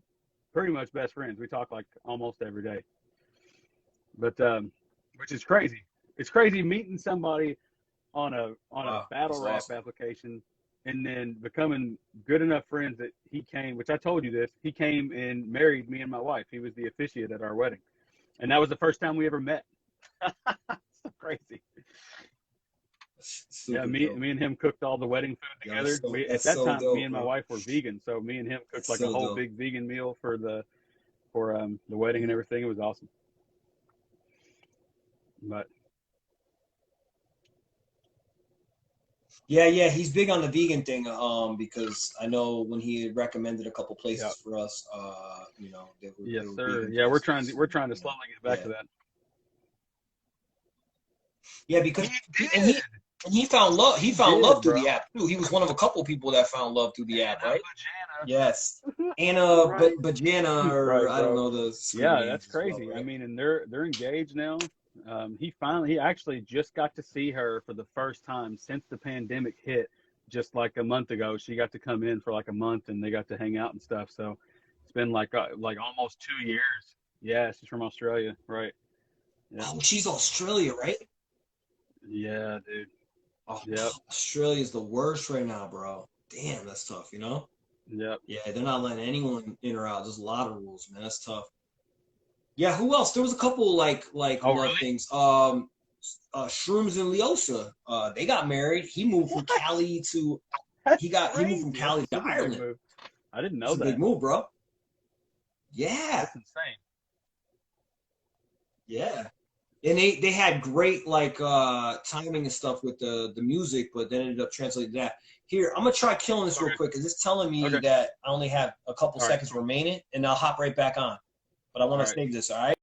Speaker 2: pretty much best friends. We talk like almost every day. But which is crazy. It's crazy meeting somebody on a battle rap application and then becoming good enough friends that he came, which I told you this, he came and married me and my wife. He was the officiant at our wedding. And that was the first time we ever met. So crazy. Yeah, me and him cooked all the wedding food together. At that time, me and my wife were vegan, so me and him cooked like a whole big vegan meal for the wedding and everything. It was awesome. But
Speaker 1: yeah, he's big on the vegan thing. Because I know when he had recommended a couple places for us, you know, they were,
Speaker 2: yes,
Speaker 1: they were
Speaker 2: sir. Yeah, we're trying to slowly get back to that.
Speaker 1: Yeah, because he found love. He found love through the app too. He was one of a couple people that found love through the app, right? Yes, Anna Bajana, or I don't know the.
Speaker 2: Yeah, that's crazy. Well, right? I mean, and they're engaged now. He actually just got to see her for the first time since the pandemic hit, just like a month ago. She got to come in for like a month, and they got to hang out and stuff. So it's been like almost 2 years. Yeah, she's from Australia, right?
Speaker 1: Yeah. Oh, she's Australia, right?
Speaker 2: Yeah, dude.
Speaker 1: Oh, yep. Australia's the worst right now, bro. Damn, that's tough, you know?
Speaker 2: Yep.
Speaker 1: Yeah, they're not letting anyone in or out. There's a lot of rules, man. That's tough. Yeah, who else? There was a couple like
Speaker 2: really?
Speaker 1: things. Shrooms and Leosa. They got married. He moved from Cali to
Speaker 2: That's
Speaker 1: he moved from
Speaker 2: crazy. That's
Speaker 1: Cali
Speaker 2: a
Speaker 1: to
Speaker 2: super big
Speaker 1: Ireland.
Speaker 2: move. I didn't
Speaker 1: It's
Speaker 2: know
Speaker 1: a big
Speaker 2: that.
Speaker 1: move, bro. Yeah,
Speaker 2: That's insane.
Speaker 1: yeah. And they had great like timing and stuff with the music, but then ended up translating that. Here, I'm gonna try killing this real
Speaker 2: Okay.
Speaker 1: quick because it's telling me
Speaker 2: Okay.
Speaker 1: that I only have a couple
Speaker 2: All right.
Speaker 1: seconds remaining, and I'll hop right back on. But I
Speaker 2: All
Speaker 1: want to
Speaker 2: right.
Speaker 1: save this. All right.